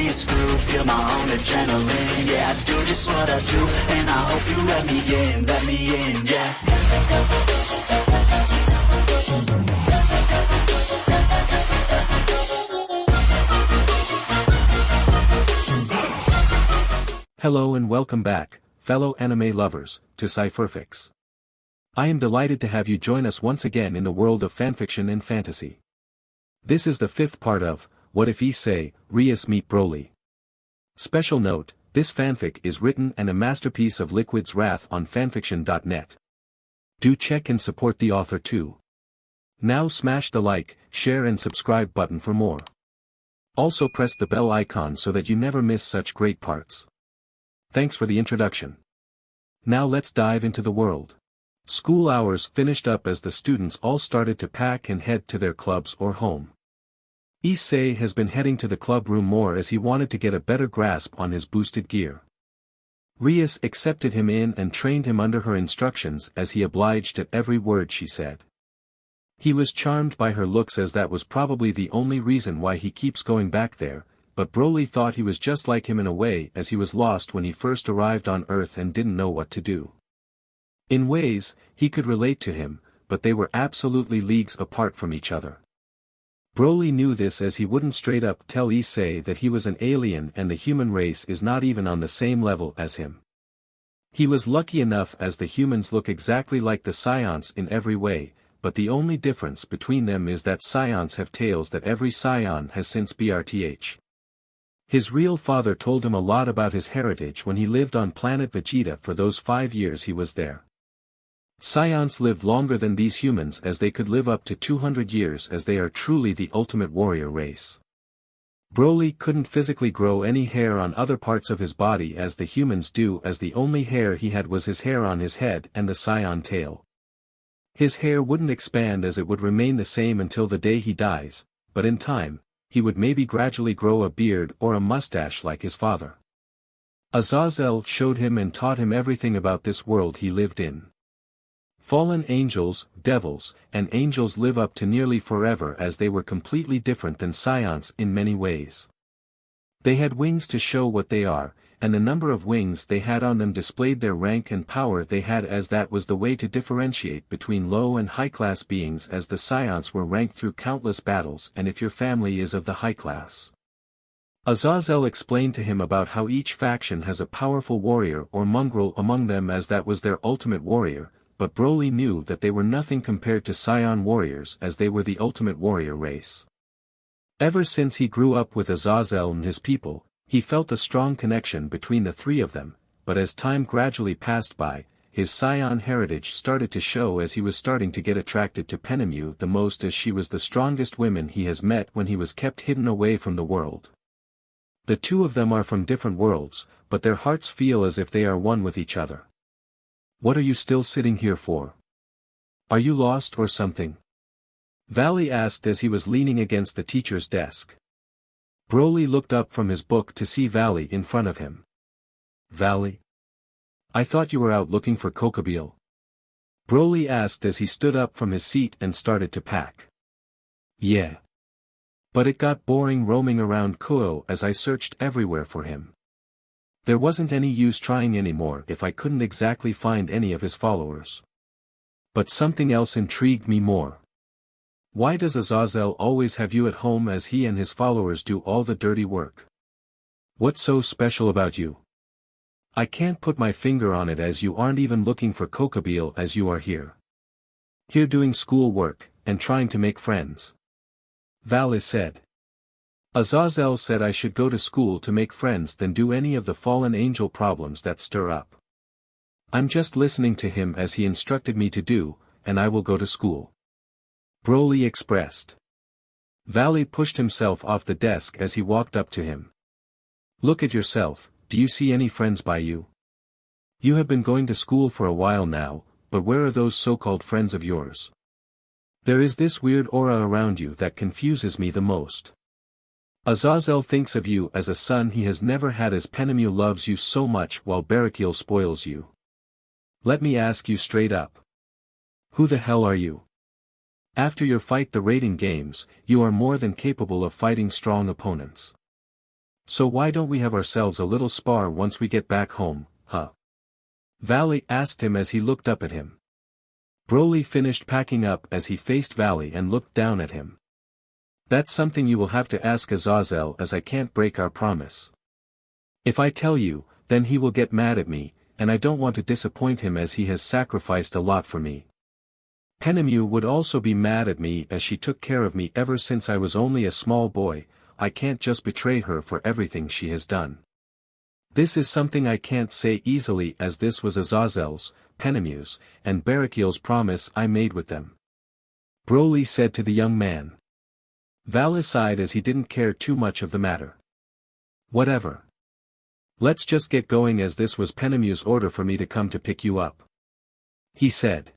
this groove, feel my own adrenaline. Yeah, I do just what I do, and I hope you let me in, yeah. Hello and welcome back, fellow anime lovers, to Cypherfics. I am delighted to have you join us once again in the world of fanfiction and fantasy. This is the fifth part of What If Issei, Rias meet BROLY. Special note, this fanfic is written and a masterpiece of Liquid's wrath on FANFICTIONnet. Do check and support the author too. Now smash the like, share and subscribe button for more. Also press the bell icon so that you never miss such great parts. Thanks for the introduction. Now let's dive into the world. School hours finished up as the students all started to pack and head to their clubs or home. Issei has been heading to the club room more as he wanted to get a better grasp on his boosted gear. Rias accepted him in and trained him under her instructions as he obliged at every word she said. He was charmed by her looks as that was probably the only reason why he keeps going back there, but BROLY thought he was just like him in a way as he was lost when he first arrived on Earth and didn't know what to do. In ways, he could relate to him, but they were absolutely leagues apart from each other. BROLY knew this as he wouldn't straight up tell Issei that he was an alien and the human race is not even on the same level as him. He was lucky enough as the humans look exactly like the Saiyans in every way, but the only difference between them is that Saiyans have tails that every Saiyan has since BRTH. His real father told him a lot about his heritage when he lived on planet Vegeta for those 5 years he was there. Saiyans lived longer than these humans as they could live up to 200 years as they are truly the ultimate warrior race. BROLY couldn't physically grow any hair on other parts of his body as the humans do as the only hair he had was his hair on his head and the Saiyan tail. His hair wouldn't expand as it would remain the same until the day he dies, but in time, he would maybe gradually grow a beard or a mustache like his father. Azazel showed him and taught him everything about this world he lived in. Fallen angels, devils, and angels live up to nearly forever as they were completely different than Saiyans in many ways. They had wings to show what they are, and the number of wings they had on them displayed their rank and power they had as that was the way to differentiate between low and high-class beings as the Saiyans were ranked through countless battles and if your family is of the high class. Azazel explained to him about how each faction has a powerful warrior or mongrel among them as that was their ultimate warrior, but BROLY knew that they were nothing compared to Saiyan warriors as they were the ultimate warrior race. Ever since he grew up with Azazel and his people, he felt a strong connection between the three of them, but as time gradually passed by, his Saiyan heritage started to show as he was starting to get attracted to Penemu the most as she was the strongest woman he has met when he was kept hidden away from the world. The two of them are from different worlds, but their hearts feel as if they are one with each other. What are you still sitting here for? Are you lost or something? Valley asked as he was leaning against the teacher's desk. BROLY looked up from his book to see Valley in front of him. Valley? I thought you were out looking for Kokobile. BROLY asked as he stood up from his seat and started to pack. Yeah. But it got boring roaming around Kuo as I searched everywhere for him. There wasn't any use trying anymore if I couldn't exactly find any of his followers. But something else intrigued me more. Why does Azazel always have you at home as he and his followers do all the dirty work? What's so special about you? I can't put my finger on it as you aren't even looking for Kokobile as you are here. Here doing school work, and trying to make friends. Valley said. Azazel said I should go to school to make friends than do any of the fallen angel problems that stir up. I'm just listening to him as he instructed me to do, and I will go to school. BROLY expressed. Valley pushed himself off the desk as he walked up to him. Look at yourself, do you see any friends by you? You have been going to school for a while now, but where are those so-called friends of yours? There is this weird aura around you that confuses me the most. Azazel thinks of you as a son he has never had as Penemu loves you so much while Barakil spoils you. Let me ask you straight up. Who the hell are you? After your fight the rating games, you are more than capable of fighting strong opponents. So why don't we have ourselves a little spar once we get back home, huh? Valley asked him as he looked up at him. Broly finished packing up as he faced Valley and looked down at him. That's something you will have to ask Azazel, as I can't break our promise. If I tell you, then he will get mad at me, and I don't want to disappoint him as he has sacrificed a lot for me. Penemu would also be mad at me as she took care of me ever since I was only a small boy. I can't just betray her for everything she has done. This is something I can't say easily, as this was Azazel's, Penemu's, and Barakiel's promise I made with them. Broly said to the young man. Val sighed as he didn't care too much of the matter. Whatever. Let's just get going, as this was Penemu's order for me to come to pick you up. He said.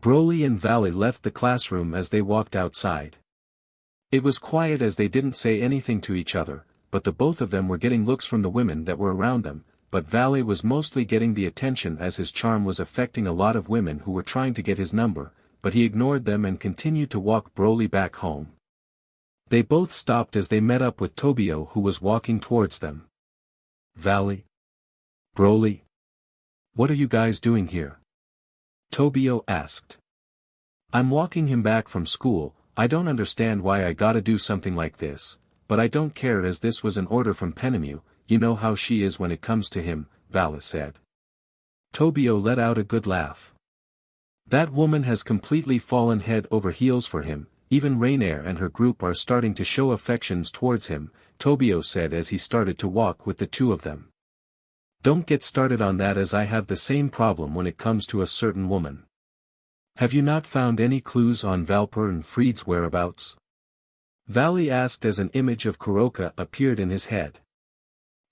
Broly and Valley left the classroom as they walked outside. It was quiet as they didn't say anything to each other, but the both of them were getting looks from the women that were around them, but Valley was mostly getting the attention as his charm was affecting a lot of women who were trying to get his number, but he ignored them and continued to walk Broly back home. They both stopped as they met up with Tobio, who was walking towards them. Valley? Broly? What are you guys doing here? Tobio asked. I'm walking him back from school. I don't understand why I gotta do something like this, but I don't care, as this was an order from Penemu. You know how she is when it comes to him, Valley said. Tobio let out a good laugh. That woman has completely fallen head over heels for him. Even Rainier and her group are starting to show affections towards him, Tobio said as he started to walk with the two of them. Don't get started on that, as I have the same problem when it comes to a certain woman. Have you not found any clues on Valper and Fried's whereabouts? Valley asked as an image of Kuroka appeared in his head.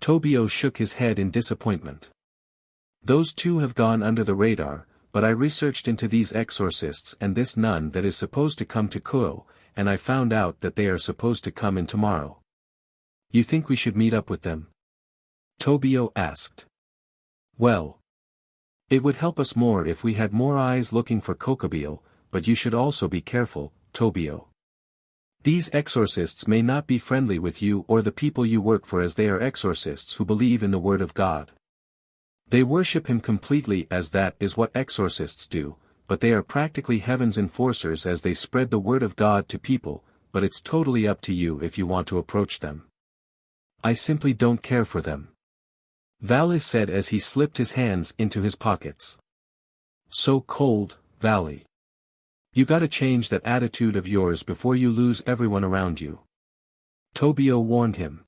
Tobio shook his head in disappointment. Those two have gone under the radar, but I researched into these exorcists and this nun that is supposed to come to Kuo, and I found out that they are supposed to come in tomorrow. You think we should meet up with them? Tobio asked. Well, it would help us more if we had more eyes looking for Kokobile, but you should also be careful, Tobio. These exorcists may not be friendly with you or the people you work for, as they are exorcists who believe in the word of God. They worship him completely, as that is what exorcists do, but they are practically heaven's enforcers as they spread the word of God to people, but it's totally up to you if you want to approach them. I simply don't care for them. Valley said as he slipped his hands into his pockets. So cold, Valley. You gotta change that attitude of yours before you lose everyone around you. Tobio warned him.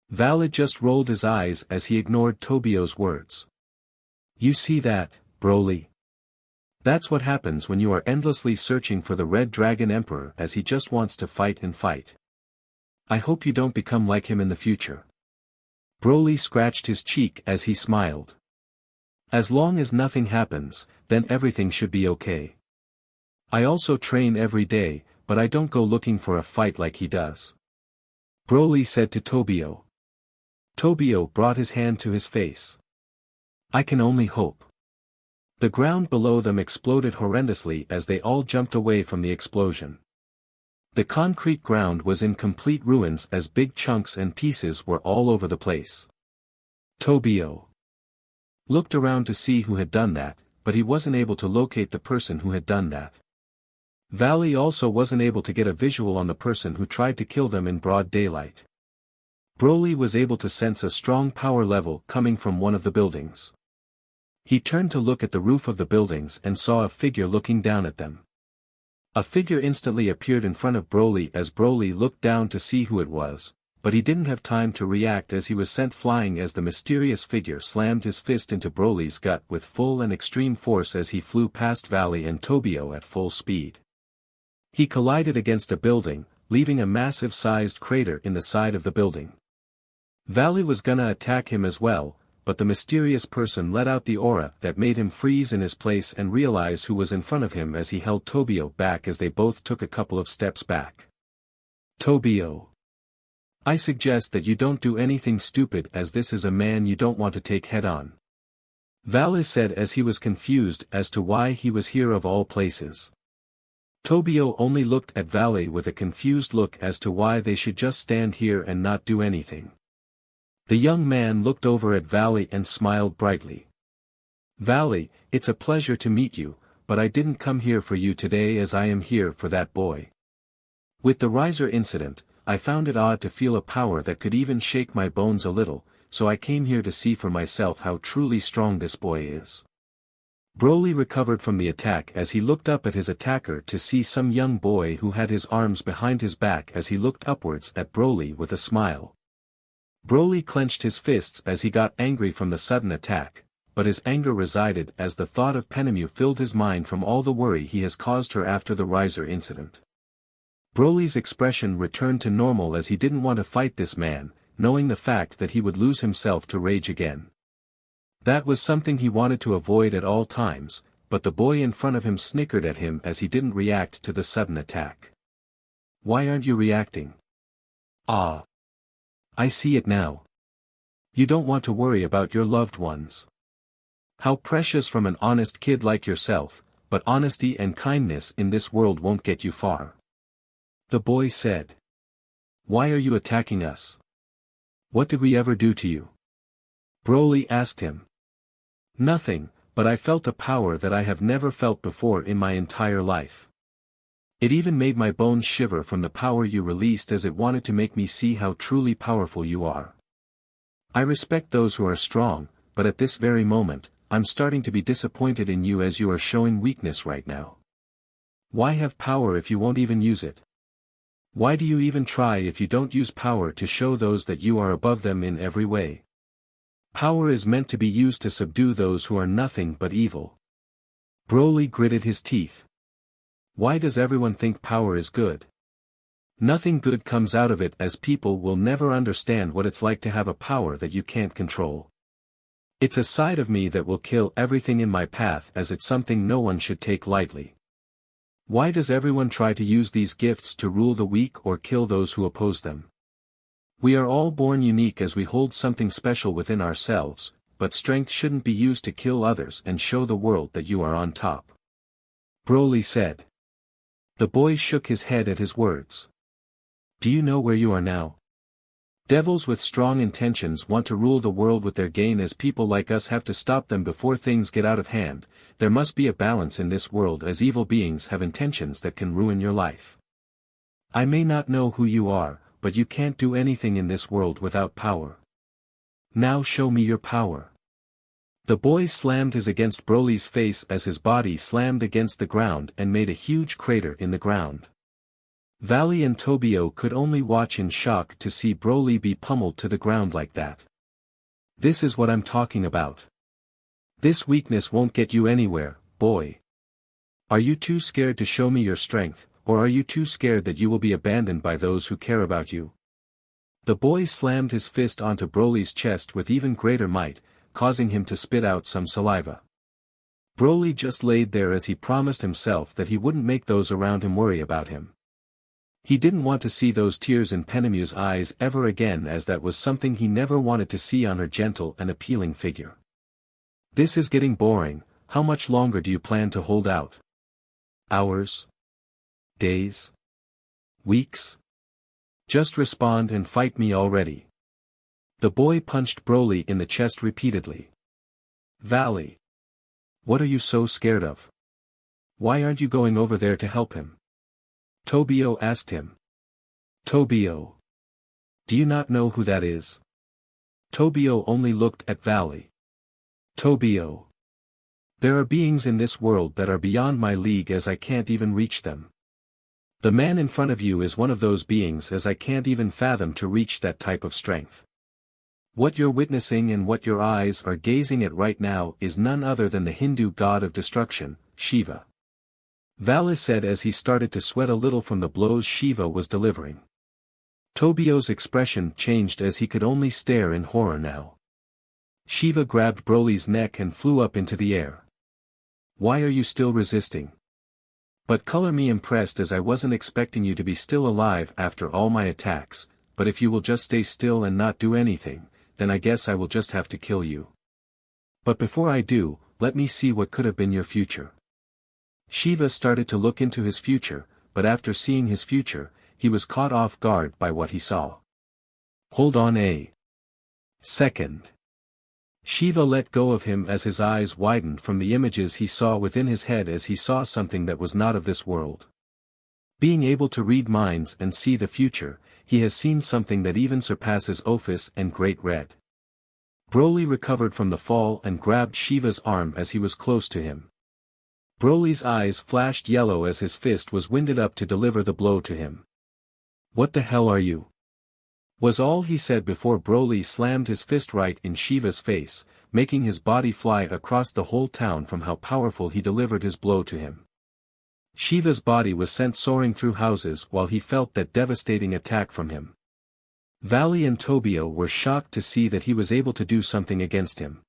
Valley just rolled his eyes as he ignored Tobio's words. You see that, Broly? That's what happens when you are endlessly searching for the Red Dragon Emperor, as he just wants to fight and fight. I hope you don't become like him in the future. Broly scratched his cheek as he smiled. As long as nothing happens, then everything should be okay. I also train every day, but I don't go looking for a fight like he does. Broly said to Tobio. Tobio brought his hand to his face. I can only hope. The ground below them exploded horrendously as they all jumped away from the explosion. The concrete ground was in complete ruins as big chunks and pieces were all over the place. Tobio looked around to see who had done that, but he wasn't able to locate the person who had done that. Valley also wasn't able to get a visual on the person who tried to kill them in broad daylight. Broly was able to sense a strong power level coming from one of the buildings. He turned to look at the roof of the buildings and saw a figure looking down at them. A figure instantly appeared in front of Broly as Broly looked down to see who it was, but he didn't have time to react as he was sent flying as the mysterious figure slammed his fist into Broly's gut with full and extreme force as he flew past Valley and Tobio at full speed. He collided against a building, leaving a massive-sized crater in the side of the building. Valley was gonna attack him as well, but the mysterious person let out the aura that made him freeze in his place and realize who was in front of him as he held Tobio back as they both took a couple of steps back. Tobio. I suggest that you don't do anything stupid, as this is a man you don't want to take head-on. Valley said as he was confused as to why he was here of all places. Tobio only looked at Valley with a confused look as to why they should just stand here and not do anything. The young man looked over at Valley and smiled brightly. Valley, it's a pleasure to meet you, but I didn't come here for you today as I am here for that boy. With the riser incident, I found it odd to feel a power that could even shake my bones a little, so I came here to see for myself how truly strong this boy is. Broly recovered from the attack as he looked up at his attacker to see some young boy who had his arms behind his back as he looked upwards at Broly with a smile. Broly clenched his fists as he got angry from the sudden attack, but his anger resided as the thought of Penemu filled his mind from all the worry he has caused her after the riser incident. Broly's expression returned to normal as he didn't want to fight this man, knowing the fact that he would lose himself to rage again. That was something he wanted to avoid at all times, but the boy in front of him snickered at him as he didn't react to the sudden attack. Why aren't you reacting? Ah. I see it now. You don't want to worry about your loved ones. How precious from an honest kid like yourself, but honesty and kindness in this world won't get you far. The boy said. Why are you attacking us? What did we ever do to you? Broly asked him. Nothing, but I felt a power that I have never felt before in my entire life. It even made my bones shiver from the power you released as it wanted to make me see how truly powerful you are. I respect those who are strong, but at this very moment, I'm starting to be disappointed in you as you are showing weakness right now. Why have power if you won't even use it? Why do you even try if you don't use power to show those that you are above them in every way? Power is meant to be used to subdue those who are nothing but evil. Broly gritted his teeth. Why does everyone think power is good? Nothing good comes out of it as people will never understand what it's like to have a power that you can't control. It's a side of me that will kill everything in my path as it's something no one should take lightly. Why does everyone try to use these gifts to rule the weak or kill those who oppose them? We are all born unique as we hold something special within ourselves, but strength shouldn't be used to kill others and show the world that you are on top. Broly said. The boy shook his head at his words. Do you know where you are now? Devils with strong intentions want to rule the world with their gain as people like us have to stop them before things get out of hand. There must be a balance in this world as evil beings have intentions that can ruin your life. I may not know who you are, but you can't do anything in this world without power. Now show me your power. The boy slammed his against Broly's face as his body slammed against the ground and made a huge crater in the ground. Valley and Tobio could only watch in shock to see Broly be pummeled to the ground like that. This is what I'm talking about. This weakness won't get you anywhere, boy. Are you too scared to show me your strength, or are you too scared that you will be abandoned by those who care about you? The boy slammed his fist onto Broly's chest with even greater might, causing him to spit out some saliva. Broly just laid there as he promised himself that he wouldn't make those around him worry about him. He didn't want to see those tears in Penemu's eyes ever again as that was something he never wanted to see on her gentle and appealing figure. This is getting boring. How much longer do you plan to hold out? Hours? Days? Weeks? Just respond and fight me already. The boy punched Broly in the chest repeatedly. Valley. What are you so scared of? Why aren't you going over there to help him? Tobio asked him. Tobio. Do you not know who that is? Tobio only looked at Valley. Tobio. There are beings in this world that are beyond my league as I can't even reach them. The man in front of you is one of those beings as I can't even fathom to reach that type of strength. What you're witnessing and what your eyes are gazing at right now is none other than the Hindu god of destruction, Shiva. Valley said as he started to sweat a little from the blows Shiva was delivering. Tobio's expression changed as he could only stare in horror now. Shiva grabbed Broly's neck and flew up into the air. Why are you still resisting? But color me impressed as I wasn't expecting you to be still alive after all my attacks, but if you will just stay still and not do anything, then I guess I will just have to kill you. But before I do, let me see what could have been your future. Shiva started to look into his future, but after seeing his future, he was caught off guard by what he saw. Hold on, Second. Shiva let go of him as his eyes widened from the images he saw within his head as he saw something that was not of this world. Being able to read minds and see the future, he has seen something that even surpasses Ophis and Great Red. BROLY recovered from the fall and grabbed Shiva's arm as he was close to him. BROLY's eyes flashed yellow as his fist was winded up to deliver the blow to him. "What the hell are you?" was all he said before BROLY slammed his fist right in Shiva's face, making his body fly across the whole town from how powerful he delivered his blow to him. Shiva's body was sent soaring through houses while he felt that devastating attack from him. Valley and Tobio were shocked to see that he was able to do something against him.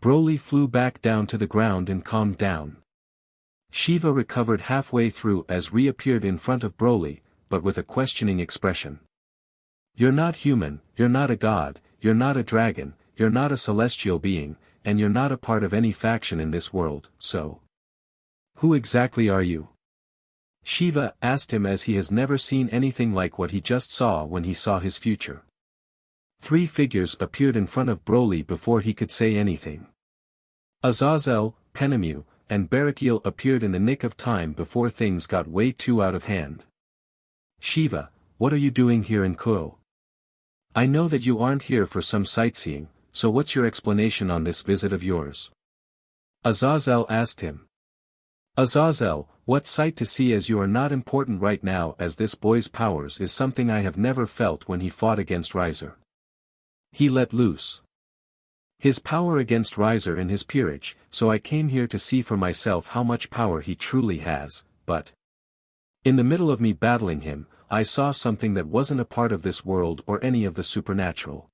BROLY flew back down to the ground and calmed down. Shiva recovered halfway through as reappeared in front of BROLY, but with a questioning expression. "You're not human, you're not a god, you're not a dragon, you're not a celestial being, and you're not a part of any faction in this world, so who exactly are you?" Shiva asked him as he has never seen anything like what he just saw when he saw his future. 3 figures appeared in front of BROLY before he could say anything. Azazel, Penemu, and Barakiel appeared in the nick of time before things got way too out of hand. "Shiva, what are you doing here in Kuo? I know that you aren't here for some sightseeing, so what's your explanation on this visit of yours?" Azazel asked him. "Azazel, what sight to see as you are not important right now as this boy's powers is something I have never felt when he fought against Riser. He let loose his power against Riser in his peerage, so I came here to see for myself how much power he truly has, but in the middle of me battling him, I saw something that wasn't a part of this world or any of the supernatural.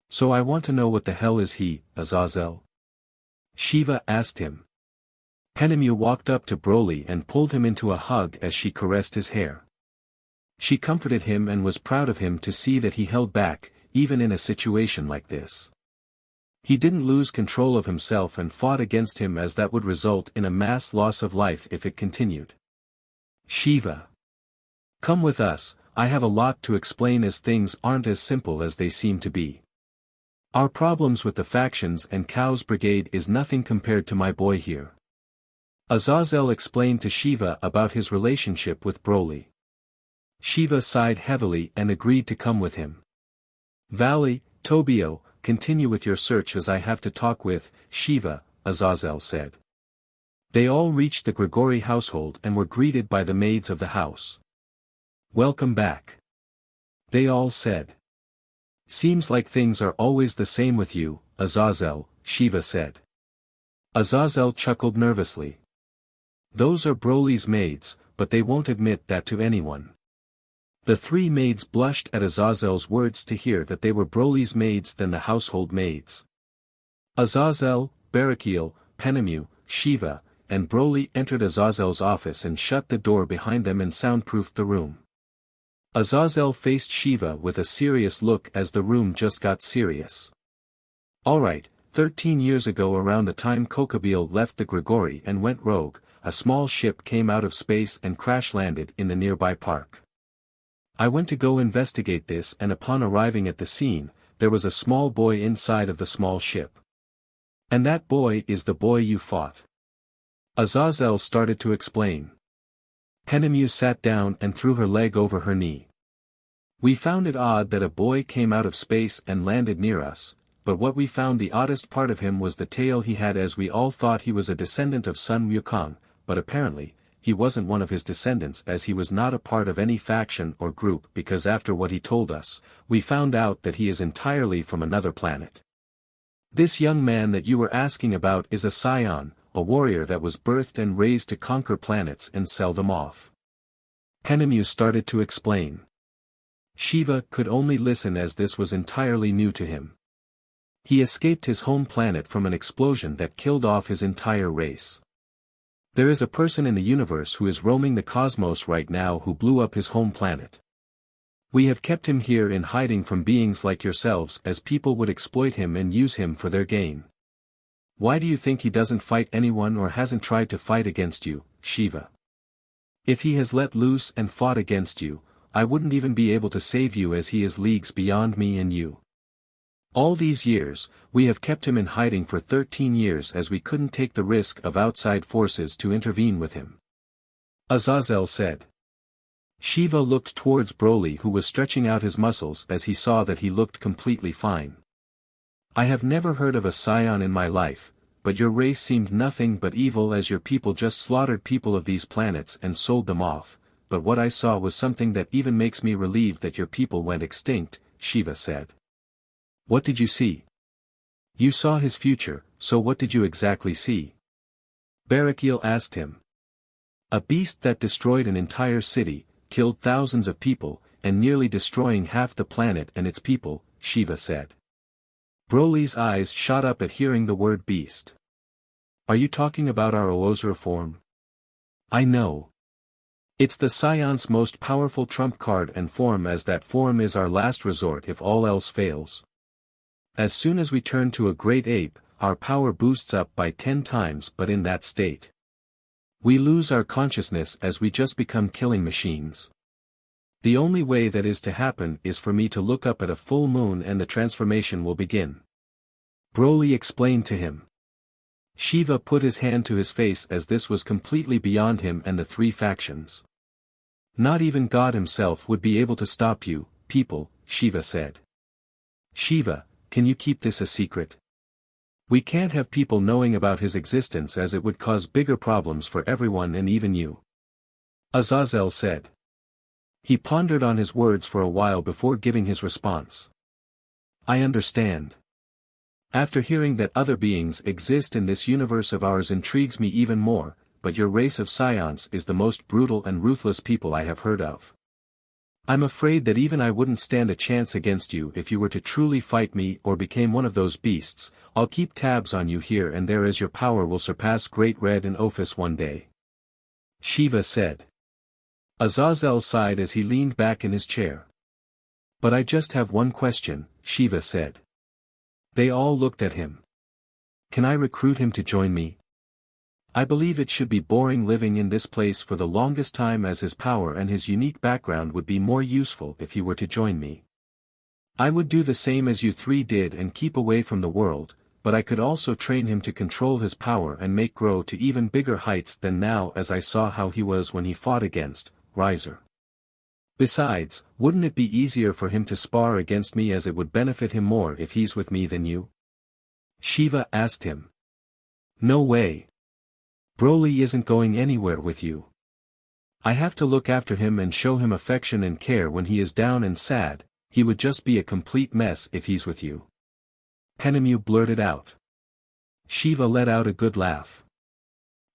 So I want to know what the hell is he, Azazel?" Shiva asked him. Penemu walked up to BROLY and pulled him into a hug as she caressed his hair. She comforted him and was proud of him to see that he held back, even in a situation like this. He didn't lose control of himself and fought against him as that would result in a mass loss of life if it continued. "Shiva, come with us, I have a lot to explain as things aren't as simple as they seem to be. Our problems with the factions and Chaos Brigade is nothing compared to my boy here." Azazel explained to Shiva about his relationship with BROLY. Shiva sighed heavily and agreed to come with him. "Valley, Tobio, continue with your search as I have to talk with Shiva," Azazel said. They all reached the Grigori household and were greeted by the maids of the house. "Welcome back," they all said. "Seems like things are always the same with you, Azazel," Shiva said. Azazel chuckled nervously. "Those are BROLY's maids, but they won't admit that to anyone." The 3 maids blushed at Azazel's words to hear that they were BROLY's maids than the household maids. Azazel, Barakiel, Penemu, Shiva, and BROLY entered Azazel's office and shut the door behind them and soundproofed the room. Azazel faced Shiva with a serious look as the room just got serious. "Alright, 13 years ago around the time Kokabeel left the Grigori and went rogue, a small ship came out of space and crash-landed in the nearby park. I went to go investigate this and upon arriving at the scene, there was a small boy inside of the small ship. And that boy is the boy you fought." Azazel started to explain. Penemu sat down and threw her leg over her knee. "We found it odd that a boy came out of space and landed near us, but what we found the oddest part of him was the tail he had, as we all thought he was a descendant of Sun Wukong, but apparently, he wasn't one of his descendants as he was not a part of any faction or group because after what he told us, we found out that he is entirely from another planet. This young man that you were asking about is a Saiyan, a warrior that was birthed and raised to conquer planets and sell them off." Penemu started to explain. Shiva could only listen as this was entirely new to him. He escaped his home planet from an explosion that killed off his entire race. There is a person in the universe who is roaming the cosmos right now who blew up his home planet. We have kept him here in hiding from beings like yourselves as people would exploit him and use him for their gain. Why do you think he doesn't fight anyone or hasn't tried to fight against you, Shiva? If he has let loose and fought against you, I wouldn't even be able to save you as he is leagues beyond me and you. All these years, we have kept him in hiding for 13 years as we couldn't take the risk of outside forces to intervene with him. Azazel said. Shiva looked towards Broly, who was stretching out his muscles as he saw that he looked completely fine. I have never heard of a Saiyan in my life, but your race seemed nothing but evil, as your people just slaughtered people of these planets and sold them off, but what I saw was something that even makes me relieved that your people went extinct, Shiva said. What did you see? You saw his future, so what did you exactly see? Barakiel asked him. A beast that destroyed an entire city, killed thousands of people, and nearly destroying half the planet and its people, Shiva said. Broly's eyes shot up at hearing the word beast. Are you talking about our Oozra form? I know. It's the Saiyans' most powerful trump card and form, as that form is our last resort if all else fails. As soon as we turn to a great ape, our power boosts up by 10 times, but in that state, we lose our consciousness as we just become killing machines. The only way that is to happen is for me to look up at a full moon and the transformation will begin. Broly explained to him. Shiva put his hand to his face as this was completely beyond him and the three factions. Not even God himself would be able to stop you, people, Shiva said. Shiva, can you keep this a secret? We can't have people knowing about his existence, as it would cause bigger problems for everyone and even you. Azazel said. He pondered on his words for a while before giving his response. I understand. After hearing that other beings exist in this universe of ours intrigues me even more, but your race of Saiyans is the most brutal and ruthless people I have heard of. I'm afraid that even I wouldn't stand a chance against you if you were to truly fight me or became one of those beasts. I'll keep tabs on you here and there, as your power will surpass Great Red and Ophis one day. Shiva said. Azazel sighed as he leaned back in his chair. But I just have one question, Shiva said. They all looked at him. Can I recruit him to join me? I believe it should be boring living in this place for the longest time, as his power and his unique background would be more useful if he were to join me. I would do the same as you three did and keep away from the world, but I could also train him to control his power and make grow to even bigger heights than now, as I saw how he was when he fought against Riser. Besides, wouldn't it be easier for him to spar against me, as it would benefit him more if he's with me than you? Shiva asked him. No way. Broly isn't going anywhere with you. I have to look after him and show him affection and care when he is down and sad. He would just be a complete mess if he's with you. Penemu blurted out. Shiva let out a good laugh.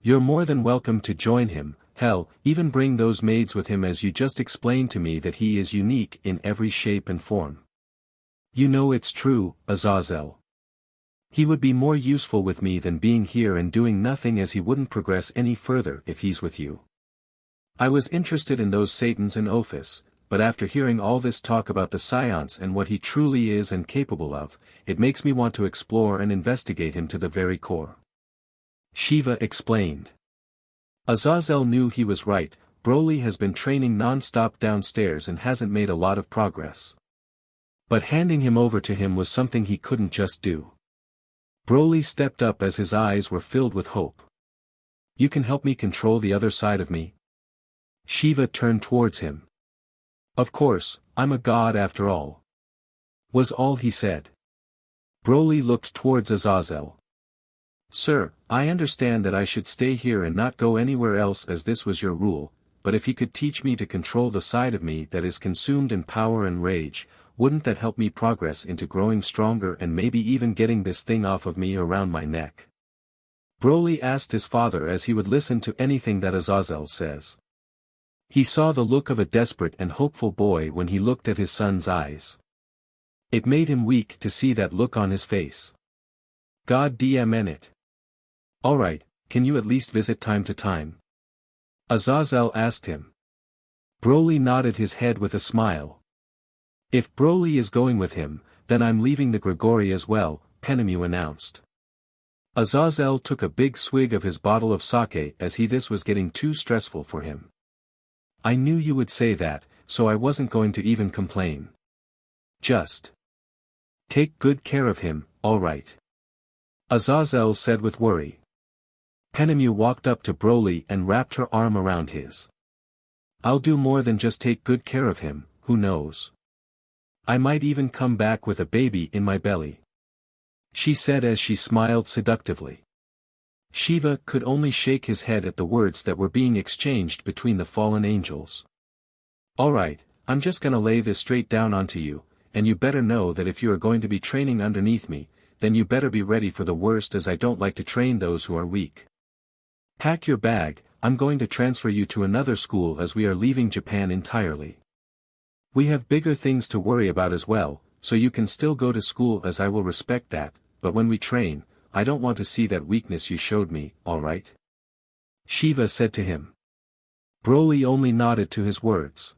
You're more than welcome to join him, hell, even bring those maids with him, as you just explained to me that he is unique in every shape and form. You know it's true, Azazel. He would be more useful with me than being here and doing nothing, as he wouldn't progress any further if he's with you. I was interested in those Satans and Ophis, but after hearing all this talk about the Saiyans and what he truly is and capable of, it makes me want to explore and investigate him to the very core. Shiva explained. Azazel knew he was right. Broly has been training non-stop downstairs and hasn't made a lot of progress. But handing him over to him was something he couldn't just do. Broly stepped up as his eyes were filled with hope. You can help me control the other side of me? Shiva turned towards him. Of course, I'm a god after all. Was all he said. Broly looked towards Azazel. Sir, I understand that I should stay here and not go anywhere else, as this was your rule, but if he could teach me to control the side of me that is consumed in power and rage, wouldn't that help me progress into growing stronger and maybe even getting this thing off of me around my neck? Broly asked his father, as he would listen to anything that Azazel says. He saw the look of a desperate and hopeful boy when he looked at his son's eyes. It made him weak to see that look on his face. God damn it. Alright, can you at least visit time to time? Azazel asked him. Broly nodded his head with a smile. If Broly is going with him, then I'm leaving the Grigori as well, Penemu announced. Azazel took a big swig of his bottle of sake, as this was getting too stressful for him. I knew you would say that, so I wasn't going to even complain. Just Take good care of him, alright. Azazel said with worry. Penemu walked up to BROLY and wrapped her arm around his. I'll do more than just take good care of him, who knows? I might even come back with a baby in my belly. She said as she smiled seductively. Shiva could only shake his head at the words that were being exchanged between the fallen angels. Alright, I'm just gonna lay this straight down onto you, and you better know that if you are going to be training underneath me, then you better be ready for the worst, as I don't like to train those who are weak. Pack your bag, I'm going to transfer you to another school as we are leaving Japan entirely. We have bigger things to worry about as well, so you can still go to school as I will respect that, but when we train, I don't want to see that weakness you showed me, alright? Shiva said to him. BROLY only nodded to his words.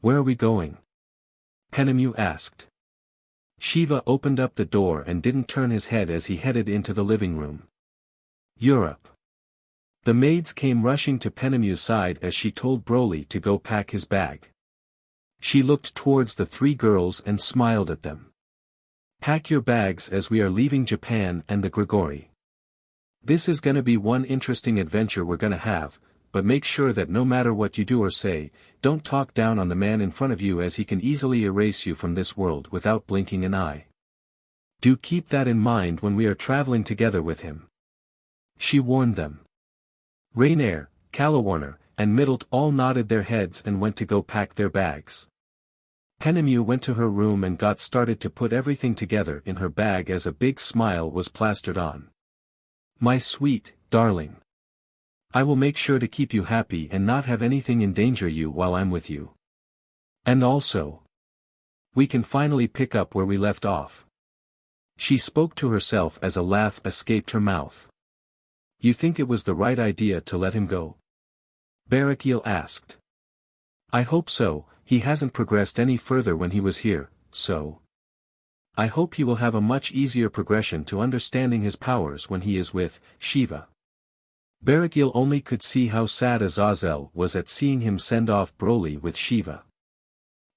Where are we going? Penemu asked. Shiva opened up the door and didn't turn his head as he headed into the living room. Europe. The maids came rushing to Penemu's side as she told BROLY to go pack his bag. She looked towards the three girls and smiled at them. Pack your bags as we are leaving Japan and the Grigori. This is gonna be one interesting adventure we're gonna have, but make sure that no matter what you do or say, don't talk down on the man in front of you, as he can easily erase you from this world without blinking an eye. Do keep that in mind when we are traveling together with him. She warned them. Rainier, Calawarner, and Middlet all nodded their heads and went to go pack their bags. Penemu went to her room and got started to put everything together in her bag as a big smile was plastered on. My sweet, darling. I will make sure to keep you happy and not have anything endanger you while I'm with you. And also, we can finally pick up where we left off. She spoke to herself as a laugh escaped her mouth. You think it was the right idea to let him go? Barakiel asked. I hope so. He hasn't progressed any further when he was here, so I hope he will have a much easier progression to understanding his powers when he is with Shiva. Barakiel only could see how sad Azazel was at seeing him send off BROLY with Shiva.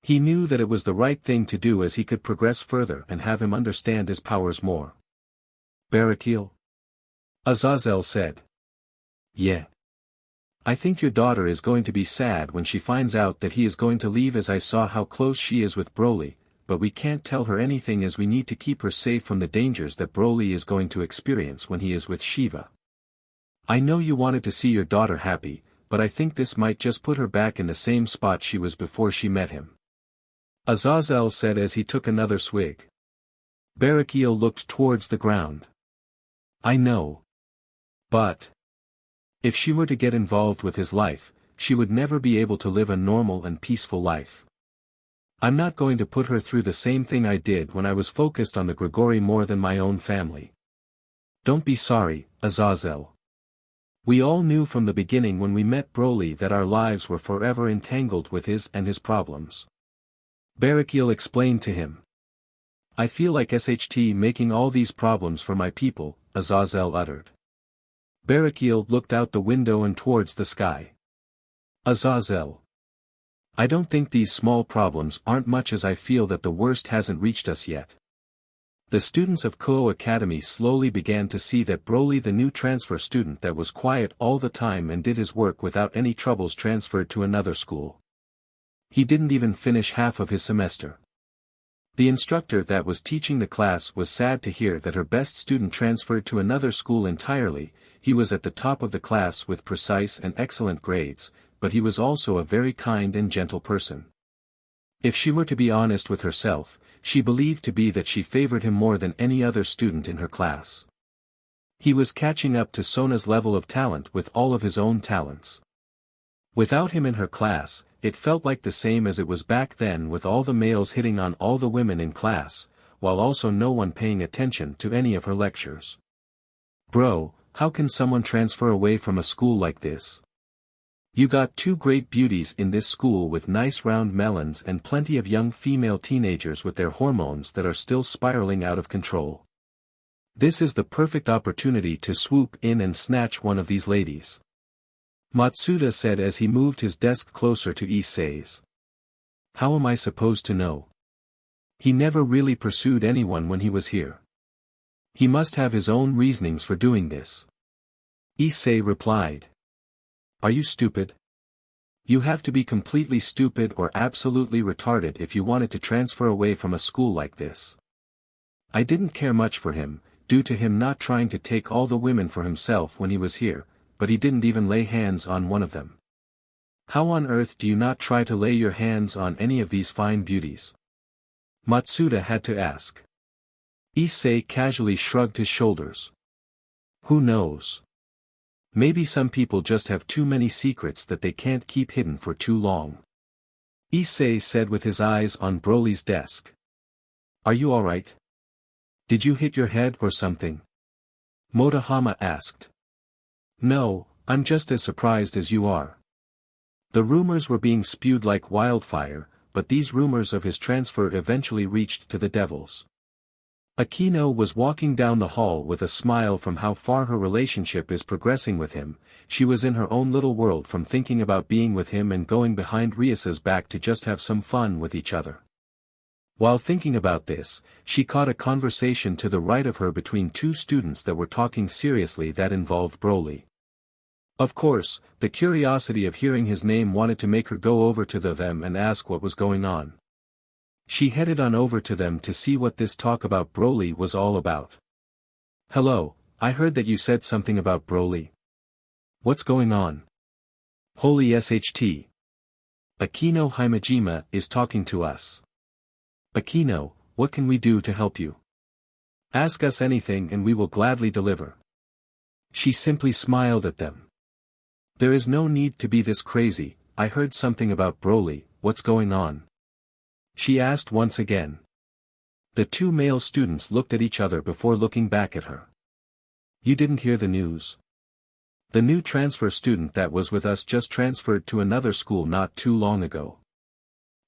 He knew that it was the right thing to do, as he could progress further and have him understand his powers more. Barakiel? Azazel said. Yeah. I think your daughter is going to be sad when she finds out that he is going to leave, as I saw how close she is with BROLY, but we can't tell her anything as we need to keep her safe from the dangers that BROLY is going to experience when he is with Shiva. I know you wanted to see your daughter happy, but I think this might just put her back in the same spot she was before she met him. Azazel said as he took another swig. Barakiel looked towards the ground. I know. But if she were to get involved with his life, she would never be able to live a normal and peaceful life. I'm not going to put her through the same thing I did when I was focused on the Grigori more than my own family. Don't be sorry, Azazel. We all knew from the beginning when we met BROLY that our lives were forever entangled with his and his problems. Barakiel explained to him. I feel like SHT making all these problems for my people, Azazel uttered. Barakiel looked out the window and towards the sky. Azazel. I don't think these small problems aren't much, as I feel that the worst hasn't reached us yet. The students of Koho Academy slowly began to see that BROLY, the new transfer student that was quiet all the time and did his work without any troubles, transferred to another school. He didn't even finish half of his semester. The instructor that was teaching the class was sad to hear that her best student transferred to another school entirely. He was at the top of the class with precise and excellent grades, but he was also a very kind and gentle person. If she were to be honest with herself, she believed to be that she favored him more than any other student in her class. He was catching up to Sona's level of talent with all of his own talents. Without him in her class, it felt like the same as it was back then, with all the males hitting on all the women in class, while also no one paying attention to any of her lectures. Bro, how can someone transfer away from a school like this? You got two great beauties in this school with nice round melons and plenty of young female teenagers with their hormones that are still spiraling out of control. This is the perfect opportunity to swoop in and snatch one of these ladies. Matsuda said as he moved his desk closer to Issei's. How am I supposed to know? He never really pursued anyone when he was here. He must have his own reasonings for doing this. Issei replied. Are you stupid? You have to be completely stupid or absolutely retarded if you wanted to transfer away from a school like this. I didn't care much for him, due to him not trying to take all the women for himself when he was here, but he didn't even lay hands on one of them. How on earth do you not try to lay your hands on any of these fine beauties? Matsuda had to ask. Issei casually shrugged his shoulders. Who knows? Maybe some people just have too many secrets that they can't keep hidden for too long. Issei said with his eyes on Broly's desk. Are you alright? Did you hit your head or something? Motohama asked. No, I'm just as surprised as you are. The rumors were being spewed like wildfire, but these rumors of his transfer eventually reached to the devils. Akino was walking down the hall with a smile from how far her relationship is progressing with him. She was in her own little world from thinking about being with him and going behind Rias's back to just have some fun with each other. While thinking about this, she caught a conversation to the right of her between two students that were talking seriously that involved BROLY. Of course, the curiosity of hearing his name wanted to make her go over to them and ask what was going on. She headed on over to them to see what this talk about BROLY was all about. Hello, I heard that you said something about BROLY. What's going on? Holy SHT. Akino Himejima is talking to us. Akino, what can we do to help you? Ask us anything and we will gladly deliver. She simply smiled at them. There is no need to be this crazy. I heard something about BROLY, what's going on? She asked once again. The two male students looked at each other before looking back at her. You didn't hear the news? The new transfer student that was with us just transferred to another school not too long ago.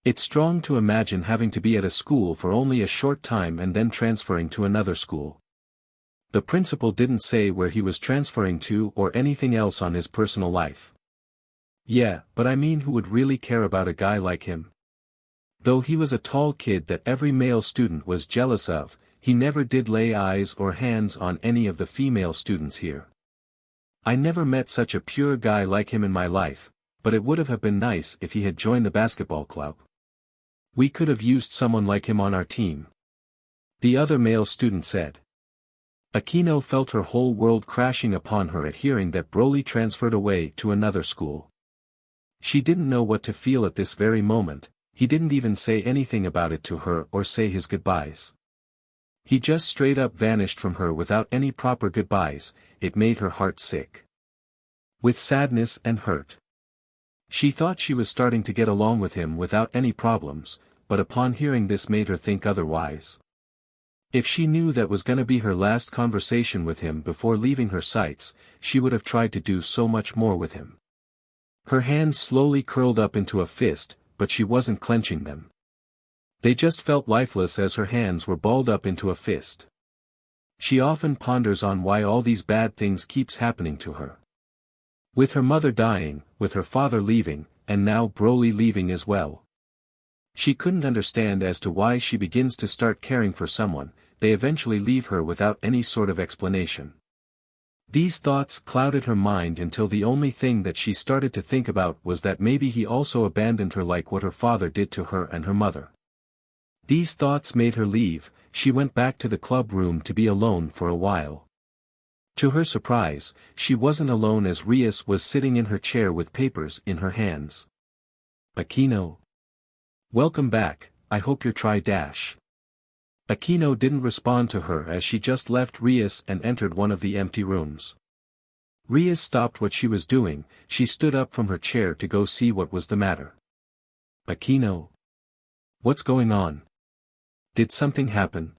It's strong to imagine having to be at a school for only a short time and then transferring to another school. The principal didn't say where he was transferring to or anything else on his personal life. Yeah, but I mean, who would really care about a guy like him? Though he was a tall kid that every male student was jealous of, he never did lay eyes or hands on any of the female students here. I never met such a pure guy like him in my life, but it would have been nice if he had joined the basketball club. We could have used someone like him on our team. The other male student said. Akino felt her whole world crashing upon her at hearing that BROLY transferred away to another school. She didn't know what to feel at this very moment. He didn't even say anything about it to her or say his goodbyes. He just straight up vanished from her without any proper goodbyes. It made her heart sick. With sadness and hurt. She thought she was starting to get along with him without any problems, but upon hearing this made her think otherwise. If she knew that was gonna be her last conversation with him before leaving her sights, she would have tried to do so much more with him. Her hands slowly curled up into a fist, but she wasn't clenching them. They just felt lifeless as her hands were balled up into a fist. She often ponders on why all these bad things keeps happening to her. With her mother dying, with her father leaving, and now BROLY leaving as well. She couldn't understand as to why she begins to start caring for someone, they eventually leave her without any sort of explanation. These thoughts clouded her mind until the only thing that she started to think about was that maybe he also abandoned her like what her father did to her and her mother. These thoughts made her leave. She went back to the club room to be alone for a while. To her surprise, she wasn't alone as Rias was sitting in her chair with papers in her hands. Akino. Welcome back, I hope you're try-dash. Akino didn't respond to her as she just left Rias and entered one of the empty rooms. Rias stopped what she was doing, she stood up from her chair to go see what was the matter. Akino. What's going on? Did something happen?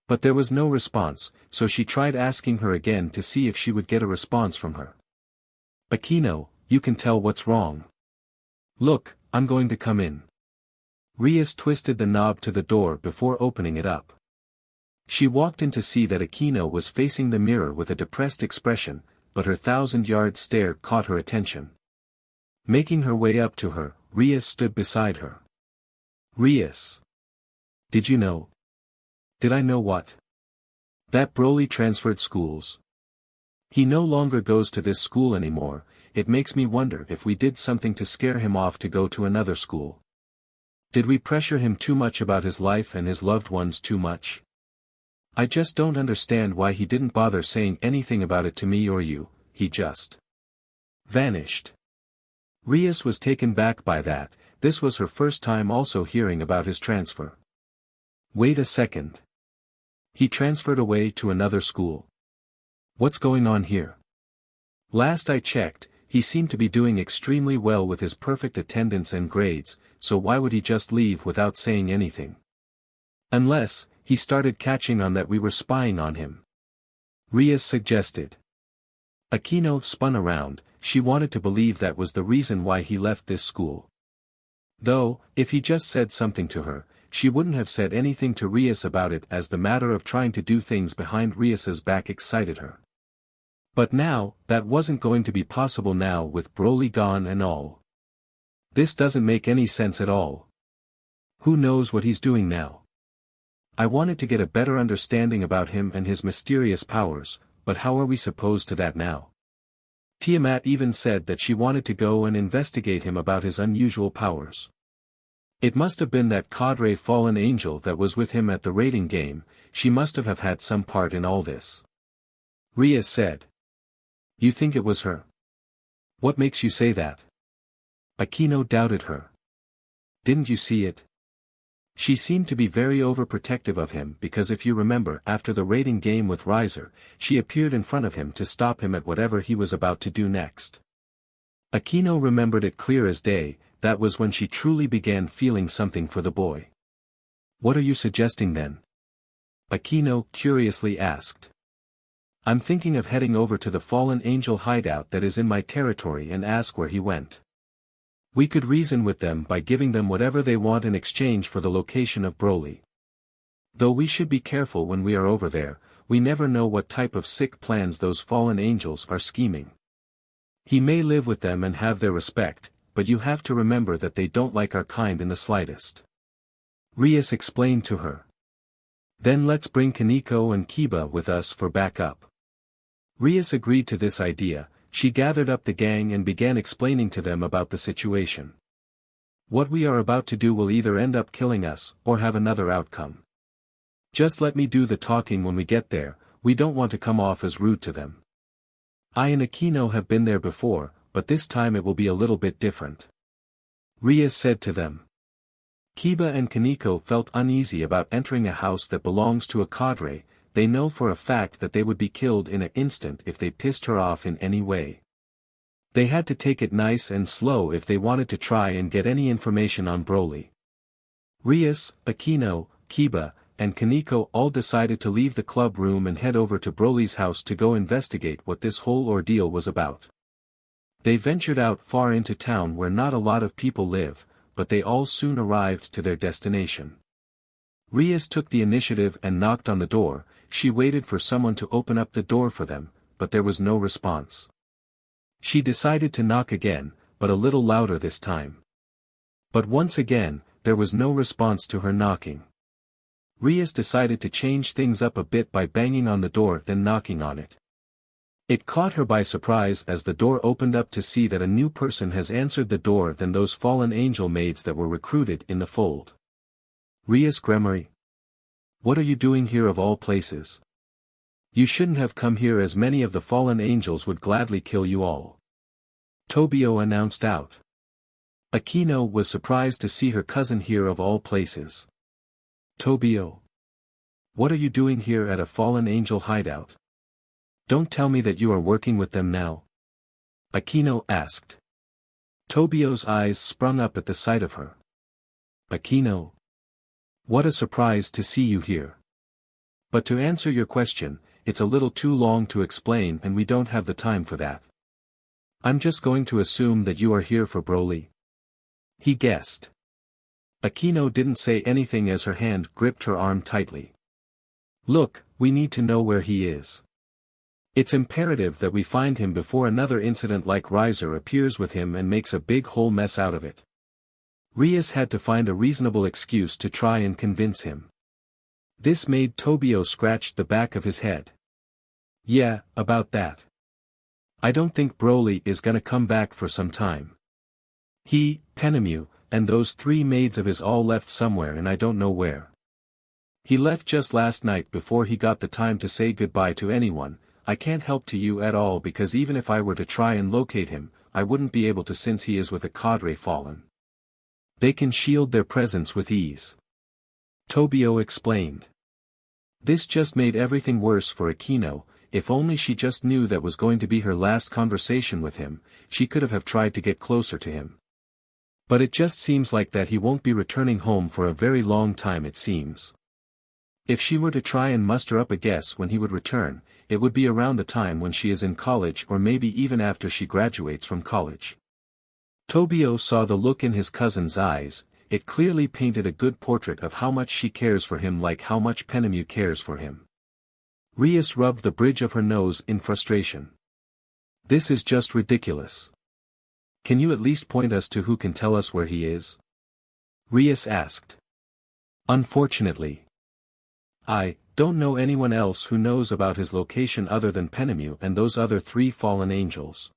But there was no response, so she tried asking her again to see if she would get a response from her. Akino, you can tell what's wrong. Look, I'm going to come in. Rias twisted the knob to the door before opening it up. She walked in to see that Akino was facing the mirror with a depressed expression, but her 1,000-yard stare caught her attention. Making her way up to her, Rias stood beside her. Rias. Did you know? Did I know what? That Broly transferred schools. He no longer goes to this school anymore. It makes me wonder if we did something to scare him off to go to another school. Did we pressure him too much about his life and his loved ones too much? I just don't understand why he didn't bother saying anything about it to me or you, he just vanished. Rias was taken back by that. This was her first time also hearing about his transfer. Wait a second. He transferred away to another school. What's going on here? Last I checked, he seemed to be doing extremely well with his perfect attendance and grades, so why would he just leave without saying anything? Unless, he started catching on that we were spying on him. Rias suggested. Akino spun around. She wanted to believe that was the reason why he left this school. Though, if he just said something to her, she wouldn't have said anything to Rias about it, as the matter of trying to do things behind Rias's back excited her. But now, that wasn't going to be possible now with Broly gone and all. This doesn't make any sense at all. Who knows what he's doing now? I wanted to get a better understanding about him and his mysterious powers, but how are we supposed to that now? Tiamat even said that she wanted to go and investigate him about his unusual powers. It must have been that cadre fallen angel that was with him at the raiding game. She must have had some part in all this. Rias said. You think it was her? What makes you say that? Akino doubted her. Didn't you see it? She seemed to be very overprotective of him because if you remember after the raiding game with Riser, she appeared in front of him to stop him at whatever he was about to do next. Akino remembered it clear as day. That was when she truly began feeling something for the boy. What are you suggesting then? Akino curiously asked. I'm thinking of heading over to the fallen angel hideout that is in my territory and ask where he went. We could reason with them by giving them whatever they want in exchange for the location of Broly. Though we should be careful when we are over there, we never know what type of sick plans those fallen angels are scheming. He may live with them and have their respect, but you have to remember that they don't like our kind in the slightest. Rias explained to her. Then let's bring Kaneko and Kiba with us for backup. Rias agreed to this idea. She gathered up the gang and began explaining to them about the situation. What we are about to do will either end up killing us, or have another outcome. Just let me do the talking when we get there. We don't want to come off as rude to them. I and Akino have been there before, but this time it will be a little bit different. Rias said to them. Kiba and Kaneko felt uneasy about entering a house that belongs to a cadre. They know for a fact that they would be killed in an instant if they pissed her off in any way. They had to take it nice and slow if they wanted to try and get any information on Broly. Rias, Akino, Kiba, and Kaneko all decided to leave the club room and head over to Broly's house to go investigate what this whole ordeal was about. They ventured out far into town where not a lot of people live, but they all soon arrived to their destination. Rias took the initiative and knocked on the door. She waited for someone to open up the door for them, but there was no response. She decided to knock again, but a little louder this time. But once again, there was no response to her knocking. Rias decided to change things up a bit by banging on the door then knocking on it. It caught her by surprise as the door opened up to see that a new person has answered the door than those fallen angel maids that were recruited in the fold. Rias Gremory. What are you doing here of all places? You shouldn't have come here, as many of the fallen angels would gladly kill you all. Tobio announced out. Akino was surprised to see her cousin here of all places. Tobio. What are you doing here at a fallen angel hideout? Don't tell me that you are working with them now. Akino asked. Tobio's eyes sprung up at the sight of her. Akino. What a surprise to see you here. But to answer your question, it's a little too long to explain and we don't have the time for that. I'm just going to assume that you are here for Broly. He guessed. Akino didn't say anything as her hand gripped her arm tightly. Look, we need to know where he is. It's imperative that we find him before another incident like Riser appears with him and makes a big whole mess out of it. Rias had to find a reasonable excuse to try and convince him. This made Tobio scratch the back of his head. Yeah, about that. I don't think BROLY is gonna come back for some time. He, Penemu, and those 3 maids of his all left somewhere and I don't know where. He left just last night before he got the time to say goodbye to anyone. I can't help to you at all because even if I were to try and locate him, I wouldn't be able to since he is with a cadre fallen. They can shield their presence with ease. Tobio explained. This just made everything worse for Akino. If only she just knew that was going to be her last conversation with him, she could have tried to get closer to him. But it just seems like that he won't be returning home for a very long time it seems. If she were to try and muster up a guess when he would return, it would be around the time when she is in college or maybe even after she graduates from college. Tobio saw the look in his cousin's eyes. It clearly painted a good portrait of how much she cares for him like how much Penemu cares for him. Rias rubbed the bridge of her nose in frustration. This is just ridiculous. Can you at least point us to who can tell us where he is? Rias asked. Unfortunately. I don't know anyone else who knows about his location other than Penemu and those other 3 fallen angels.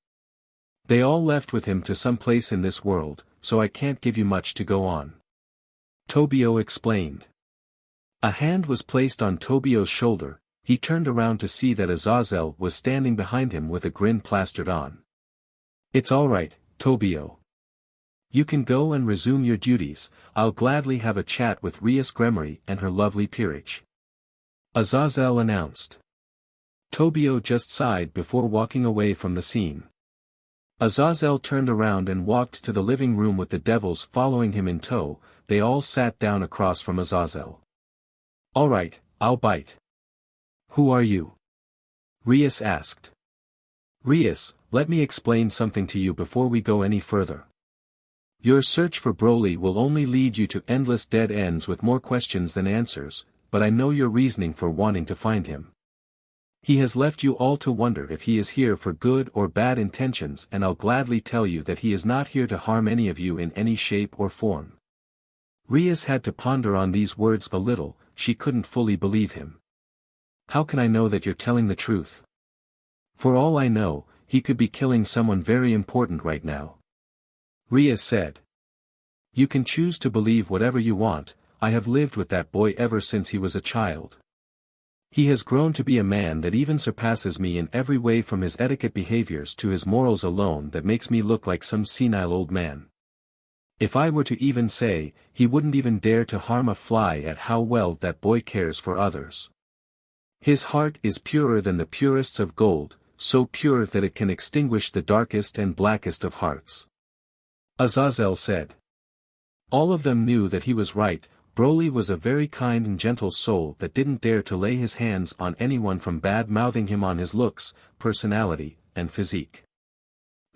They all left with him to some place in this world, so I can't give you much to go on. Tobio explained. A hand was placed on Tobio's shoulder. He turned around to see that Azazel was standing behind him with a grin plastered on. It's alright, Tobio. You can go and resume your duties. I'll gladly have a chat with Rias Gremory and her lovely peerage. Azazel announced. Tobio just sighed before walking away from the scene. Azazel turned around and walked to the living room with the devils following him in tow. They all sat down across from Azazel. Alright, I'll bite. Who are you? Rias asked. Rias, let me explain something to you before we go any further. Your search for BROLY will only lead you to endless dead ends with more questions than answers, but I know your reasoning for wanting to find him. He has left you all to wonder if he is here for good or bad intentions and I'll gladly tell you that he is not here to harm any of you in any shape or form. Rias had to ponder on these words a little. She couldn't fully believe him. How can I know that you're telling the truth? For all I know, he could be killing someone very important right now. Rias said. You can choose to believe whatever you want. I have lived with that boy ever since he was a child. He has grown to be a man that even surpasses me in every way from his etiquette behaviors to his morals alone that makes me look like some senile old man. If I were to even say, he wouldn't even dare to harm a fly at how well that boy cares for others. His heart is purer than the purest of gold, so pure that it can extinguish the darkest and blackest of hearts. Azazel said. All of them knew that he was right. BROLY was a very kind and gentle soul that didn't dare to lay his hands on anyone from bad-mouthing him on his looks, personality, and physique.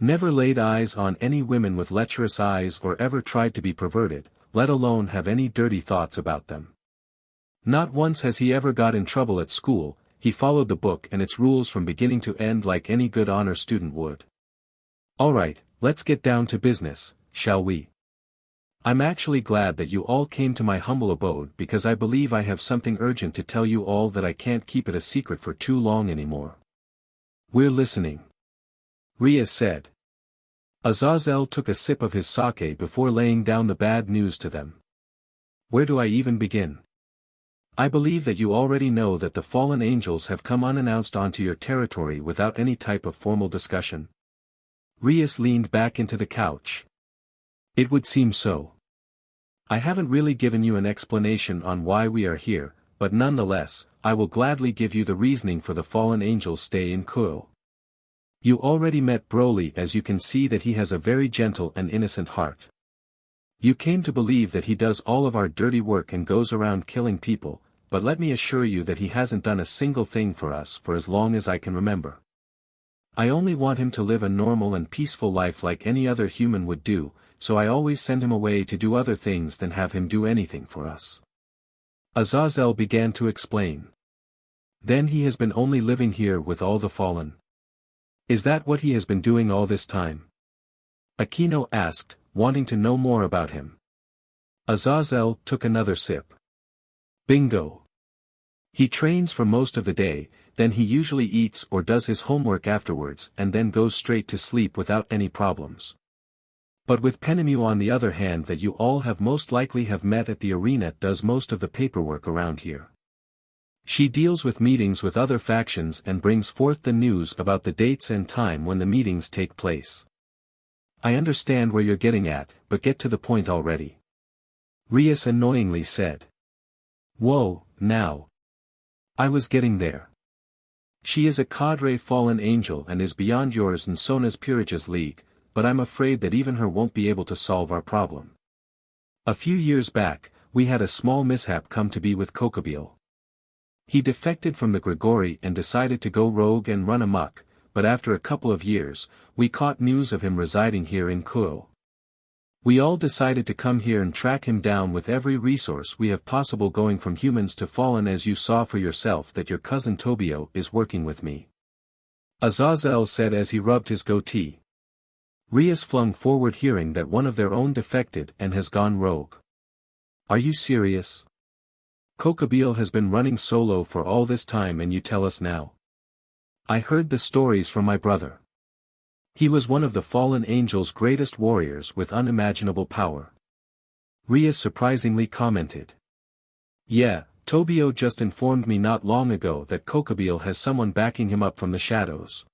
Never laid eyes on any women with lecherous eyes or ever tried to be perverted, let alone have any dirty thoughts about them. Not once has he ever got in trouble at school. He followed the book and its rules from beginning to end like any good honor student would. Alright, let's get down to business, shall we? I'm actually glad that you all came to my humble abode because I believe I have something urgent to tell you all that I can't keep it a secret for too long anymore. We're listening. Rias said. Azazel took a sip of his sake before laying down the bad news to them. Where do I even begin? I believe that you already know that the fallen angels have come unannounced onto your territory without any type of formal discussion. Rias leaned back into the couch. It would seem so. I haven't really given you an explanation on why we are here, but nonetheless, I will gladly give you the reasoning for the fallen angel's stay in Kuo. You already met BROLY, as you can see that he has a very gentle and innocent heart. You came to believe that he does all of our dirty work and goes around killing people, but let me assure you that he hasn't done a single thing for us for as long as I can remember. I only want him to live a normal and peaceful life like any other human would do, so I always send him away to do other things than have him do anything for us. Azazel began to explain. Then he has been only living here with all the fallen. Is that what he has been doing all this time? Akino asked, wanting to know more about him. Azazel took another sip. Bingo. He trains for most of the day, then he usually eats or does his homework afterwards and then goes straight to sleep without any problems. But with Penemu on the other hand that you all have most likely have met at the arena does most of the paperwork around here. She deals with meetings with other factions and brings forth the news about the dates and time when the meetings take place. I understand where you're getting at, but get to the point already. Rias annoyingly said. Whoa, now. I was getting there. She is a cadre fallen angel and is beyond yours and Sona's Peerage's league, but I'm afraid that even her won't be able to solve our problem. A few years back, we had a small mishap come to be with Kokobile. He defected from the Grigori and decided to go rogue and run amok, but after a couple of years, we caught news of him residing here in Kuo. We all decided to come here and track him down with every resource we have possible, going from humans to fallen, as you saw for yourself that your cousin Tobio is working with me. Azazel said as he rubbed his goatee. Rias flung forward, hearing that one of their own defected and has gone rogue. Are you serious? Kokobile has been running solo for all this time and you tell us now? I heard the stories from my brother. He was one of the fallen angels' greatest warriors with unimaginable power. Rias surprisingly commented. Yeah, Tobio just informed me not long ago that Kokobile has someone backing him up from the shadows.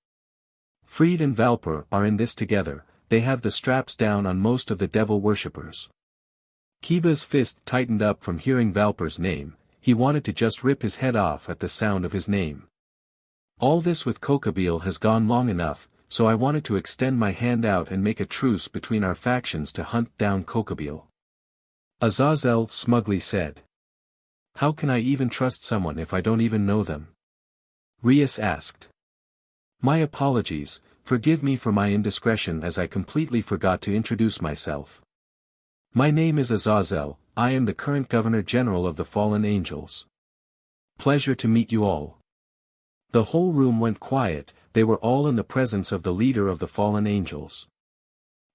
Fried and Valper are in this together, they have the straps down on most of the devil worshippers. Kiba's fist tightened up from hearing Valper's name, he wanted to just rip his head off at the sound of his name. All this with Kokobile has gone long enough, so I wanted to extend my hand out and make a truce between our factions to hunt down Kokobile. Azazel smugly said. How can I even trust someone if I don't even know them? Rias asked. My apologies, forgive me for my indiscretion as I completely forgot to introduce myself. My name is Azazel, I am the current Governor General of the Fallen Angels. Pleasure to meet you all. The whole room went quiet. They were all in the presence of the leader of the fallen angels.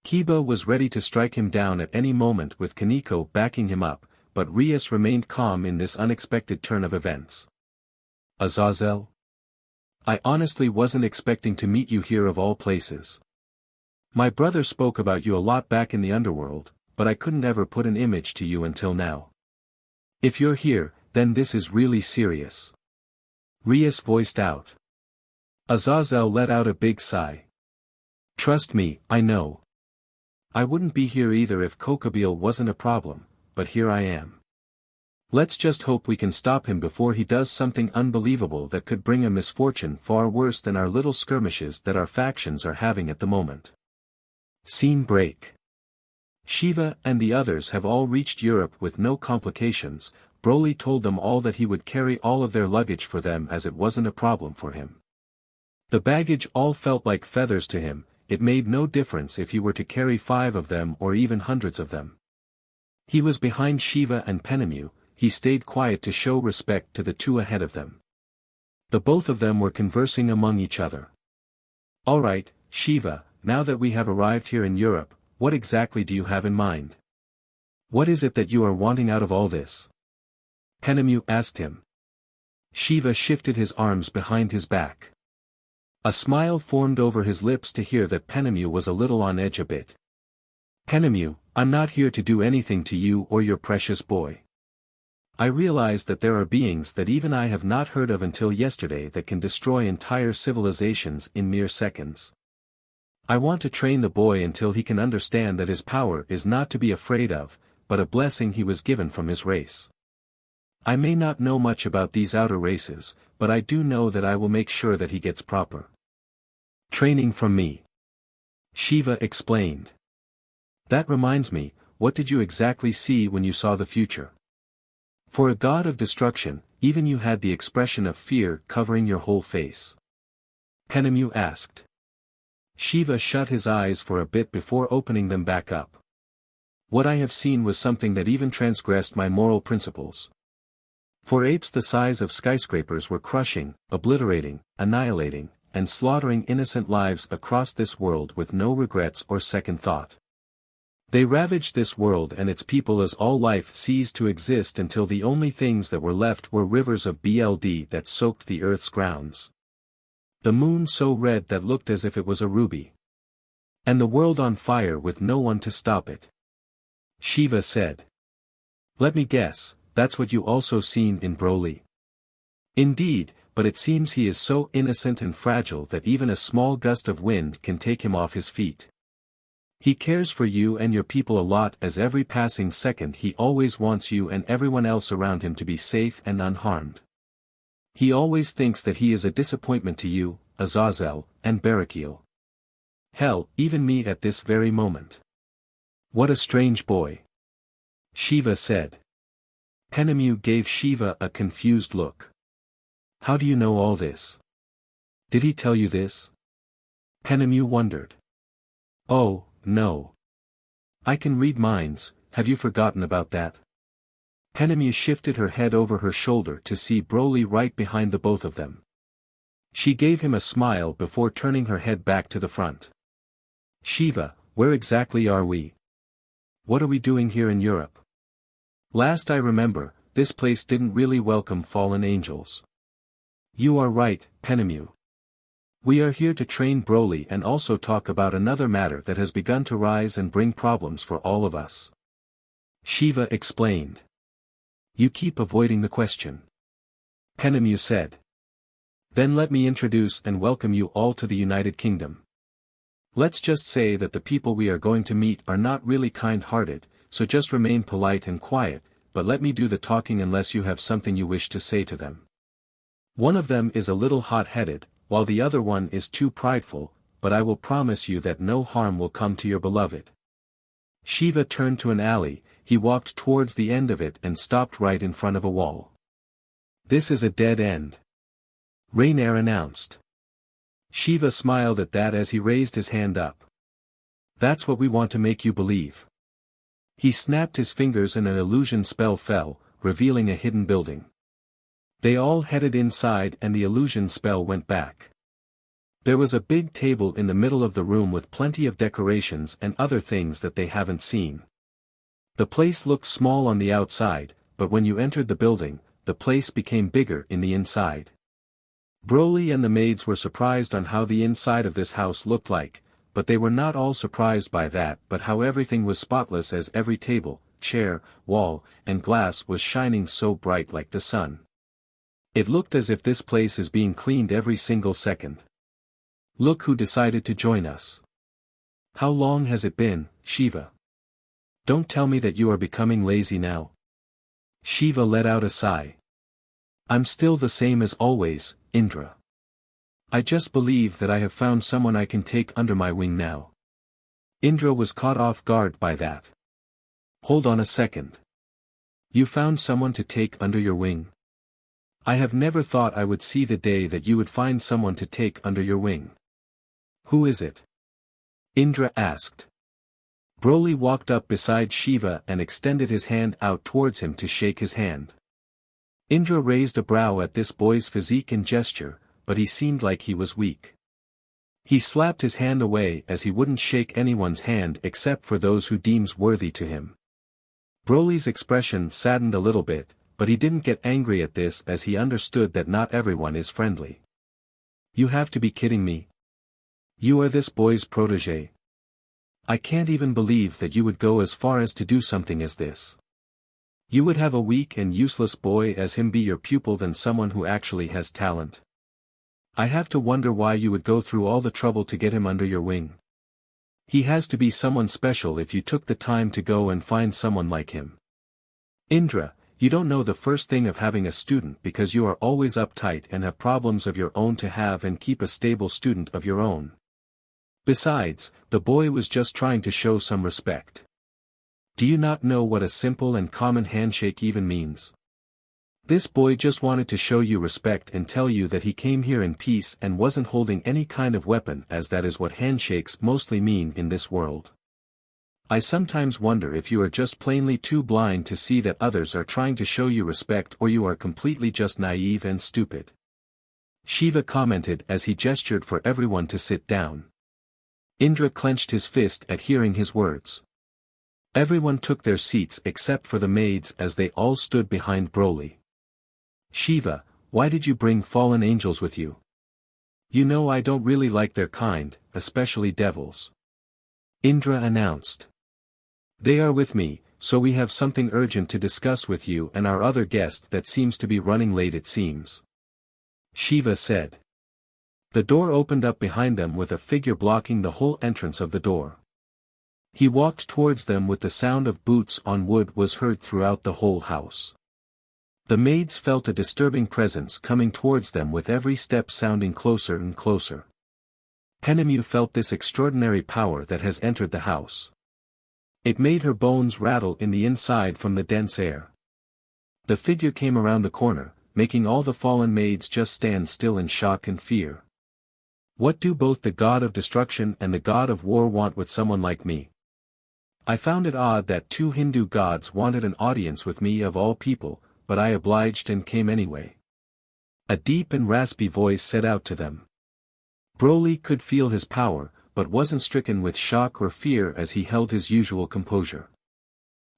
Kiba was ready to strike him down at any moment with Kaneko backing him up, but Rias remained calm in this unexpected turn of events. Azazel? I honestly wasn't expecting to meet you here of all places. My brother spoke about you a lot back in the underworld, but I couldn't ever put an image to you until now. If you're here, then this is really serious. Rias voiced out. Azazel let out a big sigh. Trust me, I know. I wouldn't be here either if Kokobile wasn't a problem, but here I am. Let's just hope we can stop him before he does something unbelievable that could bring a misfortune far worse than our little skirmishes that our factions are having at the moment. Scene break. Shiva and the others have all reached Europe with no complications. BROLY told them all that he would carry all of their luggage for them as it wasn't a problem for him. The baggage all felt like feathers to him, it made no difference if he were to carry 5 of them or even hundreds of them. He was behind Shiva and Penemu, he stayed quiet to show respect to the 2 ahead of them. The both of them were conversing among each other. Alright, Shiva, now that we have arrived here in Europe, what exactly do you have in mind? What is it that you are wanting out of all this? Penemu asked him. Shiva shifted his arms behind his back. A smile formed over his lips to hear that Penemu was a little on edge a bit. Penemu, I'm not here to do anything to you or your precious boy. I realize that there are beings that even I have not heard of until yesterday that can destroy entire civilizations in mere seconds. I want to train the boy until he can understand that his power is not to be afraid of, but a blessing he was given from his race. I may not know much about these outer races, but I do know that I will make sure that he gets proper training from me. Shiva explained. That reminds me, what did you exactly see when you saw the future? For a god of destruction, even you had the expression of fear covering your whole face. Penemu asked. Shiva shut his eyes for a bit before opening them back up. What I have seen was something that even transgressed my moral principles. For apes the size of skyscrapers were crushing, obliterating, annihilating, and slaughtering innocent lives across this world with no regrets or second thought. They ravaged this world and its people as all life ceased to exist until the only things that were left were rivers of blood that soaked the earth's grounds. The moon so red that looked as if it was a ruby. And the world on fire with no one to stop it. Shiva said. Let me guess, that's what you also seen in BROLY. Indeed, but it seems he is so innocent and fragile that even a small gust of wind can take him off his feet. He cares for you and your people a lot, as every passing second he always wants you and everyone else around him to be safe and unharmed. He always thinks that he is a disappointment to you, Azazel, and Barakiel. Hell, even me at this very moment. What a strange boy. Shiva said. Penemu gave Shiva a confused look. How do you know all this? Did he tell you this? Penemu wondered. Oh, no. I can read minds, have you forgotten about that? Penemu shifted her head over her shoulder to see BROLY right behind the both of them. She gave him a smile before turning her head back to the front. Shiva, where exactly are we? What are we doing here in Europe? Last I remember, this place didn't really welcome fallen angels. You are right, Penemu. We are here to train BROLY and also talk about another matter that has begun to rise and bring problems for all of us. Shiva explained. You keep avoiding the question. Penemu said. Then let me introduce and welcome you all to the United Kingdom. Let's just say that the people we are going to meet are not really kind-hearted, so just remain polite and quiet, but let me do the talking unless you have something you wish to say to them. One of them is a little hot-headed, while the other one is too prideful, but I will promise you that no harm will come to your beloved. Shiva turned to an alley, he walked towards the end of it and stopped right in front of a wall. This is a dead end. Rainier announced. Shiva smiled at that as he raised his hand up. That's what we want to make you believe. He snapped his fingers and an illusion spell fell, revealing a hidden building. They all headed inside and the illusion spell went back. There was a big table in the middle of the room with plenty of decorations and other things that they haven't seen. The place looked small on the outside, but when you entered the building, the place became bigger in the inside. BROLY and the maids were surprised on how the inside of this house looked like, but they were not all surprised by that but how everything was spotless, as every table, chair, wall, and glass was shining so bright like the sun. It looked as if this place is being cleaned every single second. Look who decided to join us. How long has it been, Shiva? Don't tell me that you are becoming lazy now. Shiva let out a sigh. I'm still the same as always, Indra. I just believe that I have found someone I can take under my wing now. Indra was caught off guard by that. Hold on a second. You found someone to take under your wing? I have never thought I would see the day that you would find someone to take under your wing. Who is it? Indra asked. BROLY walked up beside Shiva and extended his hand out towards him to shake his hand. Indra raised a brow at this boy's physique and gesture, but he seemed like he was weak. He slapped his hand away as he wouldn't shake anyone's hand except for those who deems worthy to him. BROLY's expression saddened a little bit, but he didn't get angry at this as he understood that not everyone is friendly. You have to be kidding me. You are this boy's protégé. I can't even believe that you would go as far as to do something as this. You would have a weak and useless boy as him be your pupil than someone who actually has talent. I have to wonder why you would go through all the trouble to get him under your wing. He has to be someone special if you took the time to go and find someone like him. Indra, you don't know the first thing of having a student because you are always uptight and have problems of your own to have and keep a stable student of your own. Besides, the boy was just trying to show some respect. Do you not know what a simple and common handshake even means? This boy just wanted to show you respect and tell you that he came here in peace and wasn't holding any kind of weapon, as that is what handshakes mostly mean in this world. I sometimes wonder if you are just plainly too blind to see that others are trying to show you respect, or you are completely just naive and stupid. Shiva commented as he gestured for everyone to sit down. Indra clenched his fist at hearing his words. Everyone took their seats except for the maids as they all stood behind BROLY. Shiva, why did you bring fallen angels with you? You know I don't really like their kind, especially devils. Indra announced. They are with me, so we have something urgent to discuss with you and our other guest that seems to be running late it seems. Shiva said. The door opened up behind them with a figure blocking the whole entrance of the door. He walked towards them with the sound of boots on wood was heard throughout the whole house. The maids felt a disturbing presence coming towards them with every step sounding closer and closer. Penemu felt this extraordinary power that has entered the house. It made her bones rattle in the inside from the dense air. The figure came around the corner, making all the fallen maids just stand still in shock and fear. What do both the god of destruction and the god of war want with someone like me? I found it odd that two Hindu gods wanted an audience with me of all people, but I obliged and came anyway. A deep and raspy voice said out to them. BROLY could feel his power, but wasn't stricken with shock or fear as he held his usual composure.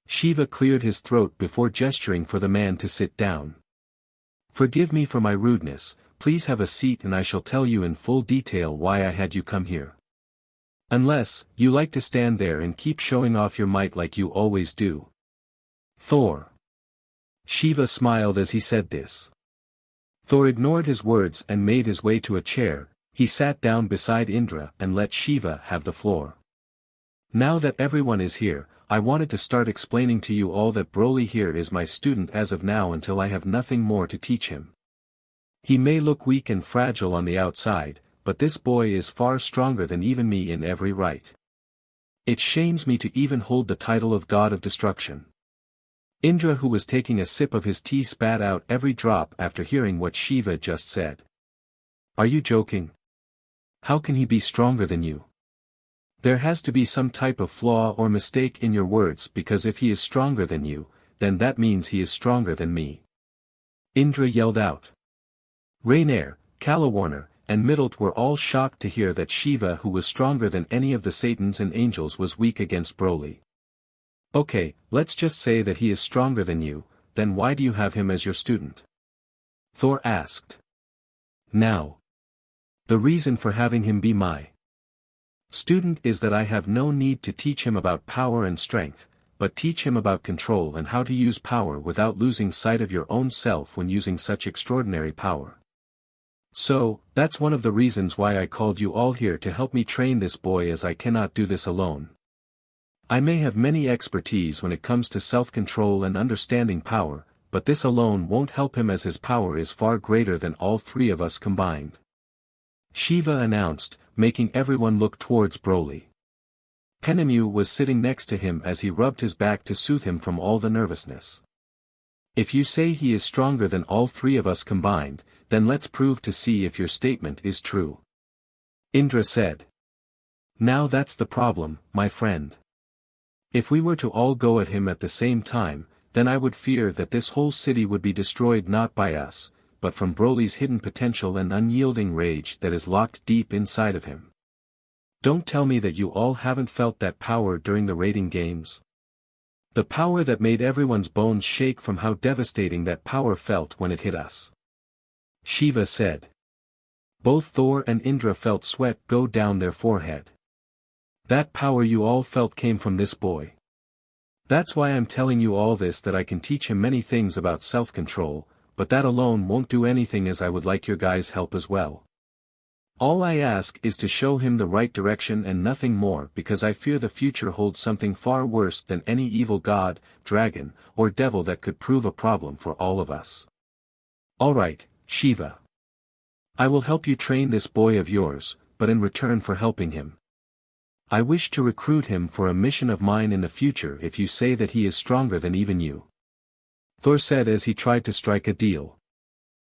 Shiva cleared his throat before gesturing for the man to sit down. Forgive me for my rudeness, please have a seat and I shall tell you in full detail why I had you come here. Unless, you like to stand there and keep showing off your might like you always do. Thor. Shiva smiled as he said this. Thor ignored his words and made his way to a chair. He sat down beside Indra and let Shiva have the floor. Now that everyone is here, I wanted to start explaining to you all that BROLY here is my student as of now until I have nothing more to teach him. He may look weak and fragile on the outside, but this boy is far stronger than even me in every right. It shames me to even hold the title of God of Destruction. Indra, who was taking a sip of his tea, spat out every drop after hearing what Shiva just said. Are you joking? How can he be stronger than you? There has to be some type of flaw or mistake in your words because if he is stronger than you, then that means he is stronger than me. Indra yelled out. Rainier, Kalawarner, and Middlet were all shocked to hear that Shiva, who was stronger than any of the Satans and angels, was weak against BROLY. Okay, let's just say that he is stronger than you, then why do you have him as your student? Thor asked. Now. The reason for having him be my student is that I have no need to teach him about power and strength, but teach him about control and how to use power without losing sight of your own self when using such extraordinary power. So, that's one of the reasons why I called you all here to help me train this boy, as I cannot do this alone. I may have many expertise when it comes to self-control and understanding power, but this alone won't help him as his power is far greater than all three of us combined. Shiva announced, making everyone look towards BROLY. Penemu was sitting next to him as he rubbed his back to soothe him from all the nervousness. If you say he is stronger than all three of us combined, then let's prove to see if your statement is true. Indra said. Now that's the problem, my friend. If we were to all go at him at the same time, then I would fear that this whole city would be destroyed not by us, but from BROLY's hidden potential and unyielding rage that is locked deep inside of him. Don't tell me that you all haven't felt that power during the raiding games. The power that made everyone's bones shake from how devastating that power felt when it hit us. Shiva said. Both Thor and Indra felt sweat go down their forehead. That power you all felt came from this boy. That's why I'm telling you all this, that I can teach him many things about self-control, but that alone won't do anything, as I would like your guys' help as well. All I ask is to show him the right direction and nothing more, because I fear the future holds something far worse than any evil god, dragon, or devil that could prove a problem for all of us. Alright, Shiva. I will help you train this boy of yours, but in return for helping him, I wish to recruit him for a mission of mine in the future if you say that he is stronger than even you. Thor said as he tried to strike a deal.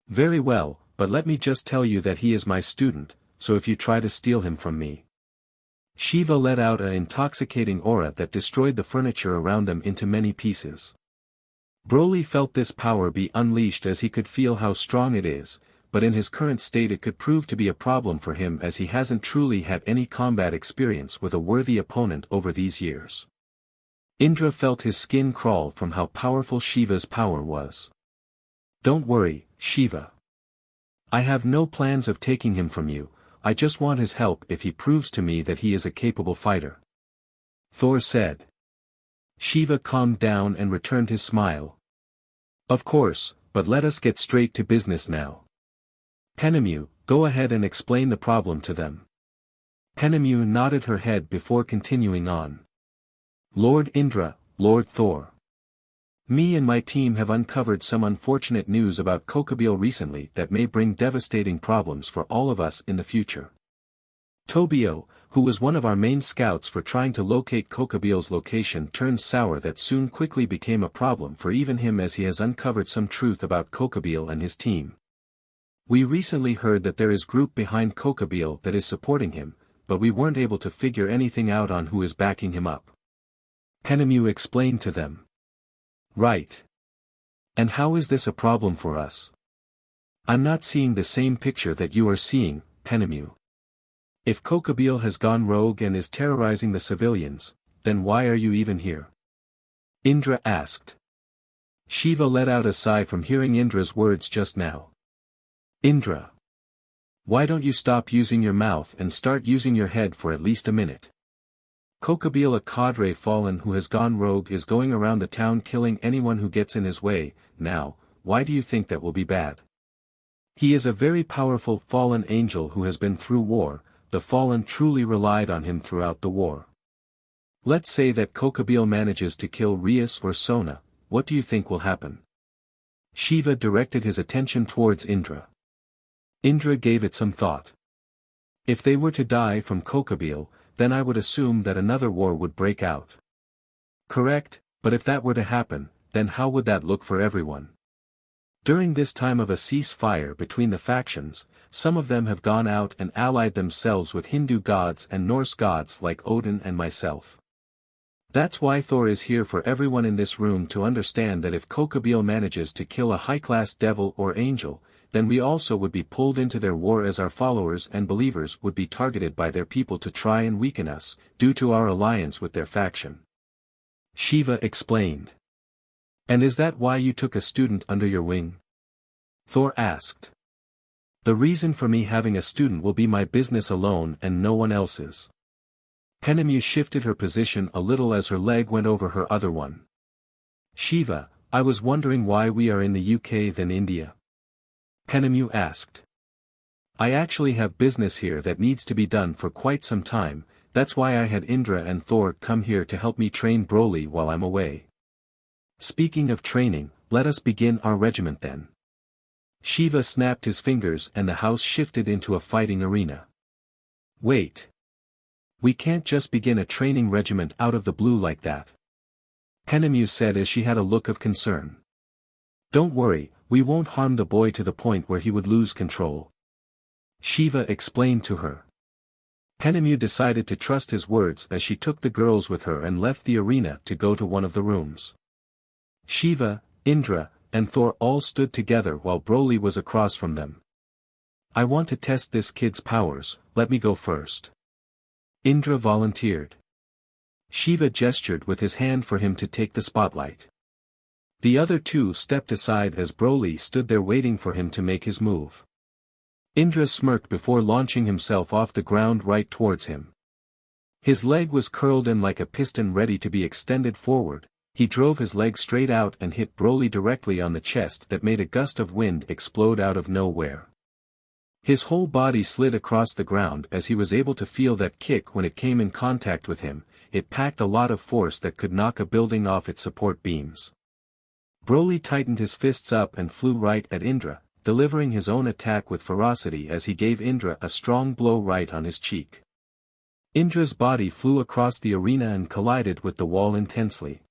Very well, but let me just tell you that he is my student, so if you try to steal him from me. Shiva let out an intoxicating aura that destroyed the furniture around them into many pieces. BROLY felt this power be unleashed as he could feel how strong it is, but in his current state it could prove to be a problem for him as he hasn't truly had any combat experience with a worthy opponent over these years. Indra felt his skin crawl from how powerful Shiva's power was. Don't worry, Shiva. I have no plans of taking him from you, I just want his help if he proves to me that he is a capable fighter. Thor said. Shiva calmed down and returned his smile. Of course, but let us get straight to business now. Penemu, go ahead and explain the problem to them. Penemu nodded her head before continuing on. Lord Indra, Lord Thor. Me and my team have uncovered some unfortunate news about Kokobeel recently that may bring devastating problems for all of us in the future. Tobio, who was one of our main scouts for trying to locate Kokobeel's location, turned sour. That soon quickly became a problem for even him, as he has uncovered some truth about Kokobeel and his team. We recently heard that there is group behind Kokobeel that is supporting him, but we weren't able to figure anything out on who is backing him up. Penemu explained to them. Right. And how is this a problem for us? I'm not seeing the same picture that you are seeing, Penemu. If Kokobeel has gone rogue and is terrorizing the civilians, then why are you even here? Indra asked. Shiva let out a sigh from hearing Indra's words just now. Indra. Why don't you stop using your mouth and start using your head for at least a minute? Kokobeel, a cadre fallen who has gone rogue, is going around the town killing anyone who gets in his way. Now, why do you think that will be bad? He is a very powerful fallen angel who has been through war. The fallen truly relied on him throughout the war. Let's say that Kokobeel manages to kill Rias or Sona, what do you think will happen? Shiva directed his attention towards Indra. Indra gave it some thought. If they were to die from Kokobeel, then I would assume that another war would break out. Correct, but if that were to happen, then how would that look for everyone? During this time of a ceasefire between the factions, some of them have gone out and allied themselves with Hindu gods and Norse gods like Odin and myself. That's why Thor is here, for everyone in this room to understand that if Kokobeel manages to kill a high-class devil or angel, then we also would be pulled into their war, as our followers and believers would be targeted by their people to try and weaken us, due to our alliance with their faction. Shiva explained. And is that why you took a student under your wing? Thor asked. The reason for me having a student will be my business alone and no one else's. Penemu shifted her position a little as her leg went over her other one. Shiva, I was wondering why we are in the UK than India. Penemu asked. I actually have business here that needs to be done for quite some time, that's why I had Indra and Thor come here to help me train BROLY while I'm away. Speaking of training, let us begin our regiment then. Shiva snapped his fingers and the house shifted into a fighting arena. Wait. We can't just begin a training regiment out of the blue like that. Penemu said as she had a look of concern. Don't worry, we won't harm the boy to the point where he would lose control. Shiva explained to her. Penemu decided to trust his words as she took the girls with her and left the arena to go to one of the rooms. Shiva, Indra, and Thor all stood together while BROLY was across from them. I want to test this kid's powers, let me go first. Indra volunteered. Shiva gestured with his hand for him to take the spotlight. The other two stepped aside as BROLY stood there waiting for him to make his move. Indra smirked before launching himself off the ground right towards him. His leg was curled in like a piston ready to be extended forward. He drove his leg straight out and hit BROLY directly on the chest that made a gust of wind explode out of nowhere. His whole body slid across the ground as he was able to feel that kick when it came in contact with him. It packed a lot of force that could knock a building off its support beams. BROLY tightened his fists up and flew right at Indra, delivering his own attack with ferocity as he gave Indra a strong blow right on his cheek. Indra's body flew across the arena and collided with the wall intensely.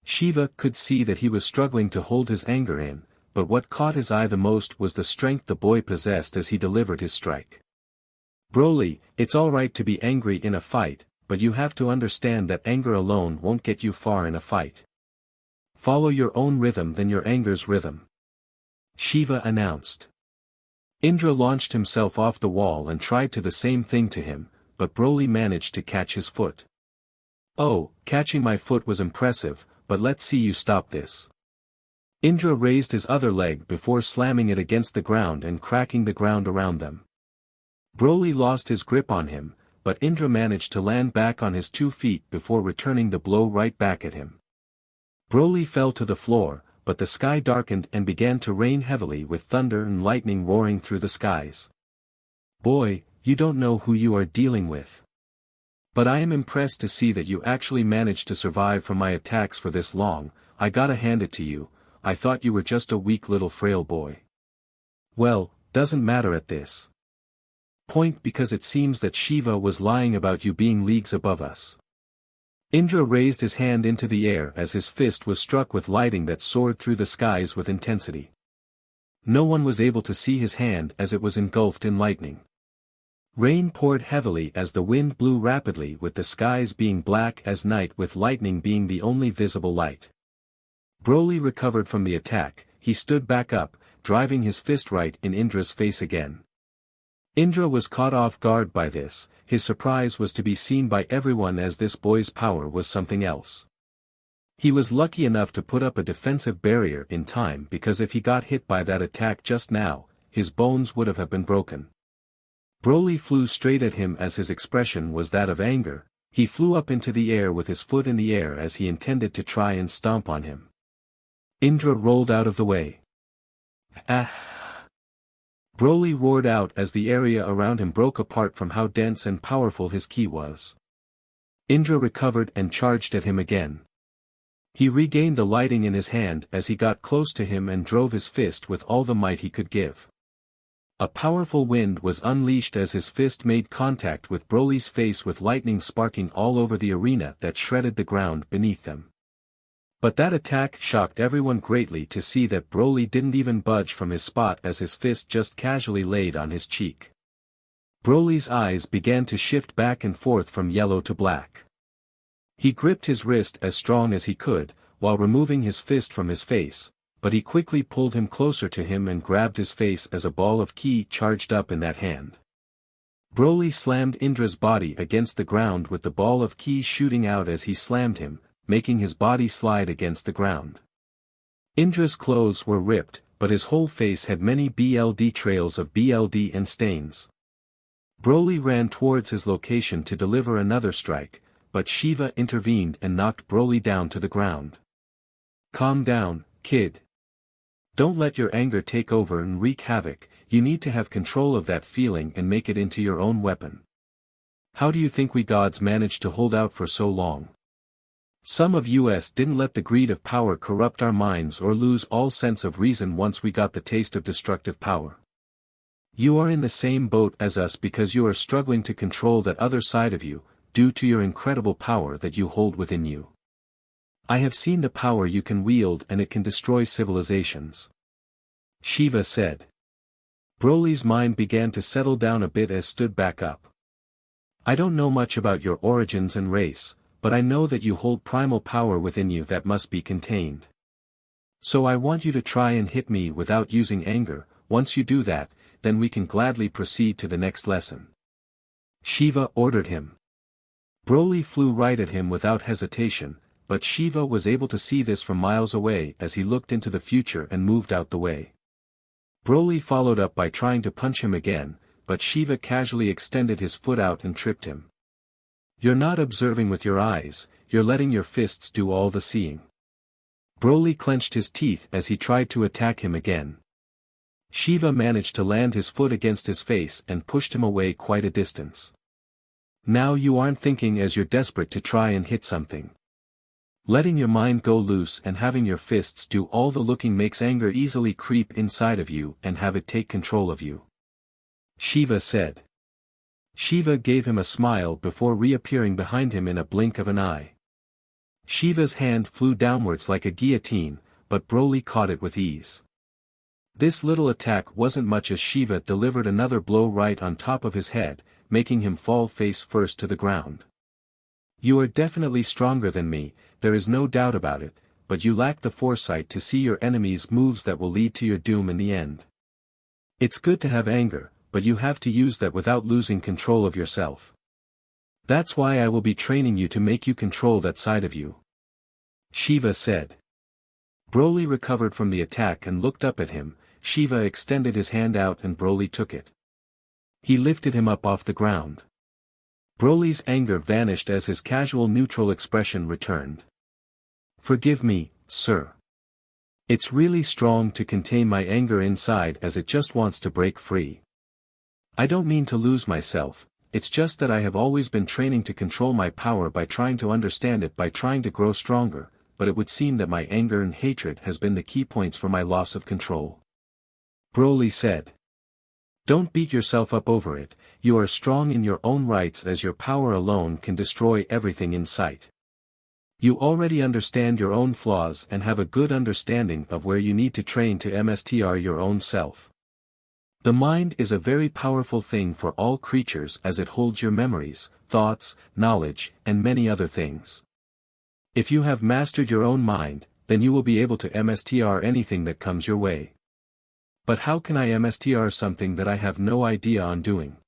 Shiva could see that he was struggling to hold his anger in, but what caught his eye the most was the strength the boy possessed as he delivered his strike. BROLY, it's alright to be angry in a fight, but you have to understand that anger alone won't get you far in a fight. Follow your own rhythm than your anger's rhythm. Shiva announced. Indra launched himself off the wall and tried to the same thing to him, but BROLY managed to catch his foot. Oh, catching my foot was impressive, but let's see you stop this. Indra raised his other leg before slamming it against the ground and cracking the ground around them. Broly lost his grip on him, but Indra managed to land back on his 2 feet before returning the blow right back at him. Broly fell to the floor, but the sky darkened and began to rain heavily with thunder and lightning roaring through the skies. Boy, you don't know who you are dealing with. But I am impressed to see that you actually managed to survive from my attacks for this long. I gotta hand it to you, I thought you were just a weak little frail boy. Well, doesn't matter at this point because it seems that Shiva was lying about you being leagues above us. Indra raised his hand into the air as his fist was struck with lightning that soared through the skies with intensity. No one was able to see his hand as it was engulfed in lightning. Rain poured heavily as the wind blew rapidly with the skies being black as night with lightning being the only visible light. Broly recovered from the attack, he stood back up, driving his fist right in Indra's face again. Indra was caught off guard by this, his surprise was to be seen by everyone as this boy's power was something else. He was lucky enough to put up a defensive barrier in time because if he got hit by that attack just now, his bones would have been broken. Broly flew straight at him as his expression was that of anger, he flew up into the air with his foot in the air as he intended to try and stomp on him. Indra rolled out of the way. Ah! Broly roared out as the area around him broke apart from how dense and powerful his ki was. Indra recovered and charged at him again. He regained the lighting in his hand as he got close to him and drove his fist with all the might he could give. A powerful wind was unleashed as his fist made contact with Broly's face with lightning sparking all over the arena that shredded the ground beneath them. But that attack shocked everyone greatly to see that Broly didn't even budge from his spot as his fist just casually laid on his cheek. Broly's eyes began to shift back and forth from yellow to black. He gripped his wrist as strong as he could, while removing his fist from his face, but he quickly pulled him closer to him and grabbed his face as a ball of ki charged up in that hand. Broly slammed Indra's body against the ground with the ball of ki shooting out as he slammed him, making his body slide against the ground. Indra's clothes were ripped, but his whole face had many BLD trails of BLD and stains. Broly ran towards his location to deliver another strike, but Shiva intervened and knocked Broly down to the ground. Calm down, kid. Don't let your anger take over and wreak havoc, you need to have control of that feeling and make it into your own weapon. How do you think we gods managed to hold out for so long? Some of us didn't let the greed of power corrupt our minds or lose all sense of reason once we got the taste of destructive power. You are in the same boat as us because you are struggling to control that other side of you, due to your incredible power that you hold within you. I have seen the power you can wield and it can destroy civilizations. Shiva said. Broly's mind began to settle down a bit as stood back up. I don't know much about your origins and race, but I know that you hold primal power within you that must be contained. So I want you to try and hit me without using anger. Once you do that, then we can gladly proceed to the next lesson. Shiva ordered him. Broly flew right at him without hesitation, but Shiva was able to see this from miles away as he looked into the future and moved out the way. Broly followed up by trying to punch him again, but Shiva casually extended his foot out and tripped him. You're not observing with your eyes, you're letting your fists do all the seeing. Broly clenched his teeth as he tried to attack him again. Shiva managed to land his foot against his face and pushed him away quite a distance. Now you aren't thinking as you're desperate to try and hit something. Letting your mind go loose and having your fists do all the looking makes anger easily creep inside of you and have it take control of you. Shiva said. Shiva gave him a smile before reappearing behind him in a blink of an eye. Shiva's hand flew downwards like a guillotine, but Broly caught it with ease. This little attack wasn't much as Shiva delivered another blow right on top of his head, making him fall face first to the ground. You are definitely stronger than me, there is no doubt about it, but you lack the foresight to see your enemy's moves that will lead to your doom in the end. It's good to have anger, but you have to use that without losing control of yourself. That's why I will be training you to make you control that side of you. Shiva said. Broly recovered from the attack and looked up at him. Shiva extended his hand out and Broly took it. He lifted him up off the ground. Broly's anger vanished as his casual neutral expression returned. Forgive me, sir. It's really strong to contain my anger inside as it just wants to break free. I don't mean to lose myself, it's just that I have always been training to control my power by trying to understand it, by trying to grow stronger, but it would seem that my anger and hatred has been the key points for my loss of control. Broly said. Don't beat yourself up over it, you are strong in your own rights as your power alone can destroy everything in sight. You already understand your own flaws and have a good understanding of where you need to train to master your own self. The mind is a very powerful thing for all creatures as it holds your memories, thoughts, knowledge, and many other things. If you have mastered your own mind, then you will be able to master anything that comes your way. But how can I master something that I have no idea on doing?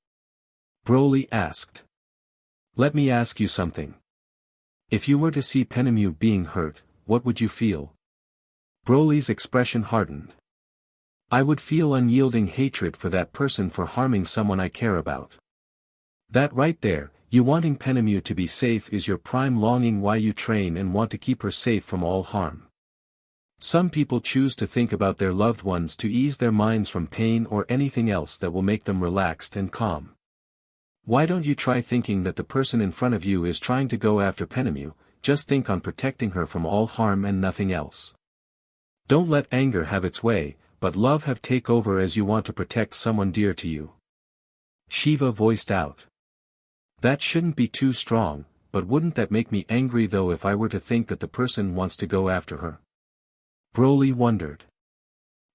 Broly asked. Let me ask you something. If you were to see Penemu being hurt, what would you feel? Broly's expression hardened. I would feel unyielding hatred for that person for harming someone I care about. That right there, you wanting Penemu to be safe is your prime longing, why you train and want to keep her safe from all harm. Some people choose to think about their loved ones to ease their minds from pain or anything else that will make them relaxed and calm. Why don't you try thinking that the person in front of you is trying to go after Penemu, just think on protecting her from all harm and nothing else. Don't let anger have its way, but love have take over as you want to protect someone dear to you. Shiva voiced out. That shouldn't be too strong, but wouldn't that make me angry though if I were to think that the person wants to go after her? Broly wondered.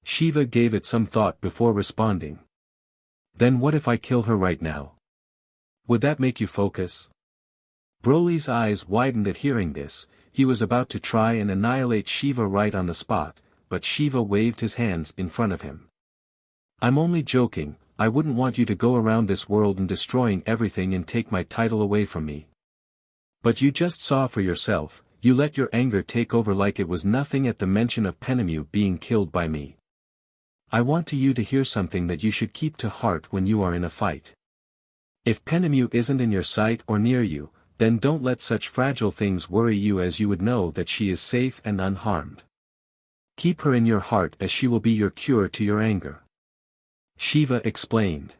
Shiva gave it some thought before responding. Then what if I kill her right now? Would that make you focus? Broly's eyes widened at hearing this. He was about to try and annihilate Shiva right on the spot, but Shiva waved his hands in front of him. I'm only joking, I wouldn't want you to go around this world and destroying everything and take my title away from me. But you just saw for yourself, you let your anger take over like it was nothing at the mention of Penemu being killed by me. I want you to hear something that you should keep to heart when you are in a fight. If Penemu isn't in your sight or near you, then don't let such fragile things worry you, as you would know that she is safe and unharmed. Keep her in your heart as she will be your cure to your anger. Shiva explained.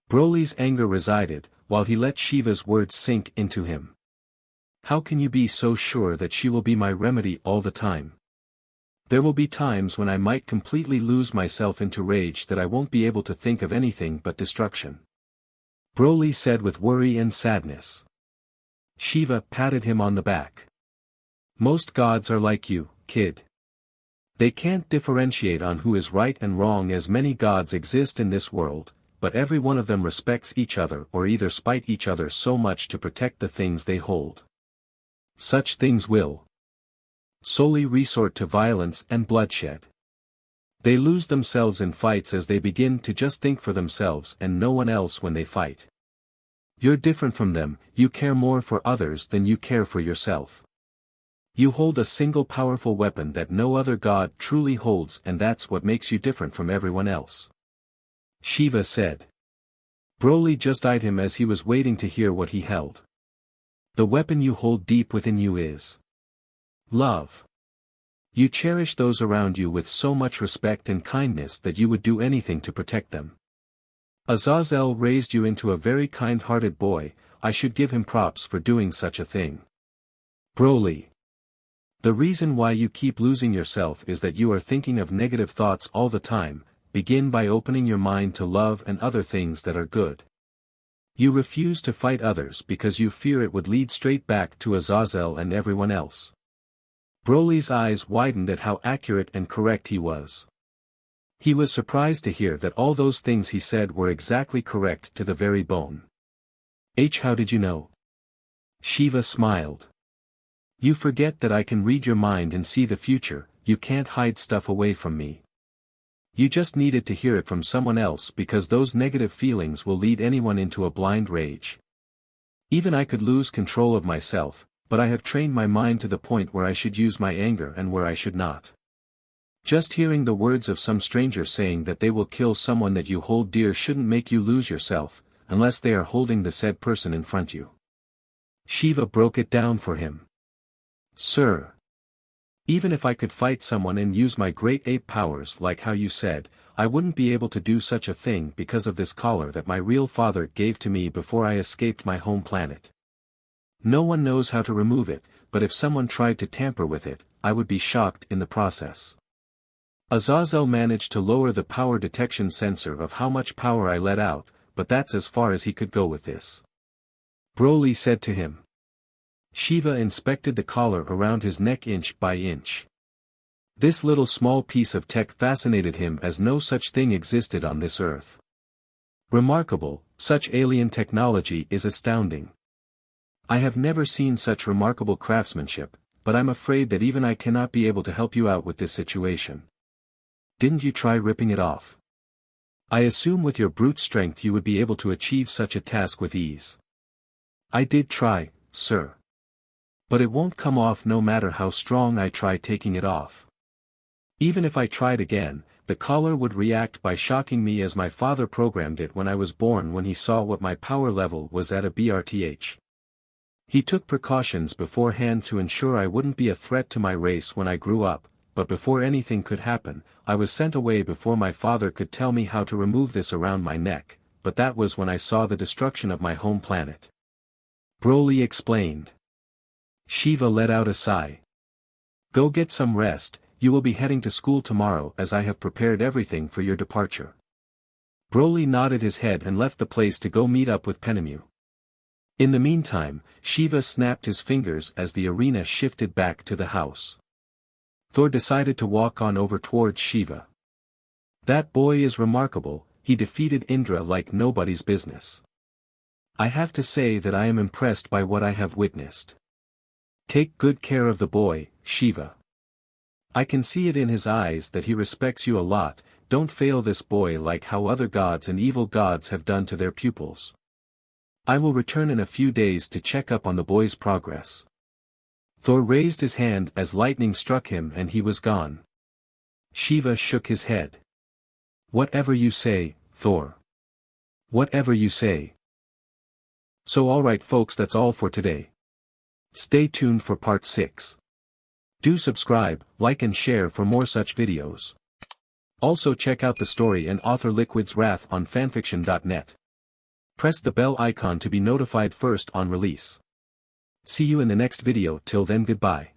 Broly's anger resided, while he let Shiva's words sink into him. How can you be so sure that she will be my remedy all the time? There will be times when I might completely lose myself into rage that I won't be able to think of anything but destruction. Broly said with worry and sadness. Shiva patted him on the back. Most gods are like you, kid. They can't differentiate on who is right and wrong, as many gods exist in this world, but every one of them respects each other or either spite each other so much to protect the things they hold. Such things will solely resort to violence and bloodshed. They lose themselves in fights as they begin to just think for themselves and no one else when they fight. You're different from them, you care more for others than you care for yourself. You hold a single powerful weapon that no other god truly holds, and that's what makes you different from everyone else. Shiva said. Broly just eyed him as he was waiting to hear what he held. The weapon you hold deep within you is love. You cherish those around you with so much respect and kindness that you would do anything to protect them. Azazel raised you into a very kind-hearted boy, I should give him props for doing such a thing. Broly. The reason why you keep losing yourself is that you are thinking of negative thoughts all the time. Begin by opening your mind to love and other things that are good. You refuse to fight others because you fear it would lead straight back to Azazel and everyone else. Broly's eyes widened at how accurate and correct he was. He was surprised to hear that all those things he said were exactly correct to the very bone. How did you know? Shiva smiled. You forget that I can read your mind and see the future, you can't hide stuff away from me. You just needed to hear it from someone else because those negative feelings will lead anyone into a blind rage. Even I could lose control of myself, but I have trained my mind to the point where I should use my anger and where I should not. Just hearing the words of some stranger saying that they will kill someone that you hold dear shouldn't make you lose yourself, unless they are holding the said person in front you. Shiva broke it down for him. Sir. Even if I could fight someone and use my great ape powers like how you said, I wouldn't be able to do such a thing because of this collar that my real father gave to me before I escaped my home planet. No one knows how to remove it, but if someone tried to tamper with it, I would be shocked in the process. Azazel managed to lower the power detection sensor of how much power I let out, but that's as far as he could go with this. BROLY said to him. Shiva inspected the collar around his neck inch by inch. This little small piece of tech fascinated him as no such thing existed on this earth. Remarkable, such alien technology is astounding. I have never seen such remarkable craftsmanship, but I'm afraid that even I cannot be able to help you out with this situation. Didn't you try ripping it off? I assume with your brute strength you would be able to achieve such a task with ease. I did try, sir. But it won't come off no matter how strong I try taking it off. Even if I tried again, the collar would react by shocking me as my father programmed it when I was born when he saw what my power level was at a BRTH. He took precautions beforehand to ensure I wouldn't be a threat to my race when I grew up, but before anything could happen, I was sent away before my father could tell me how to remove this around my neck, but that was when I saw the destruction of my home planet. BROLY explained. Shiva let out a sigh. Go get some rest, you will be heading to school tomorrow as I have prepared everything for your departure. BROLY nodded his head and left the place to go meet up with Penemu. In the meantime, Shiva snapped his fingers as the arena shifted back to the house. Thor decided to walk on over towards Shiva. That boy is remarkable, he defeated Indra like nobody's business. I have to say that I am impressed by what I have witnessed. Take good care of the boy, Shiva. I can see it in his eyes that he respects you a lot, don't fail this boy like how other gods and evil gods have done to their pupils. I will return in a few days to check up on the boy's progress. Thor raised his hand as lightning struck him and he was gone. Shiva shook his head. Whatever you say, Thor. Whatever you say. So alright folks, that's all for today. Stay tuned for part 6. Do subscribe, like and share for more such videos. Also check out the story and author Liquid's Wrath on FANFICTIONnet. Press the bell icon to be notified first on release. See you in the next video, till then goodbye.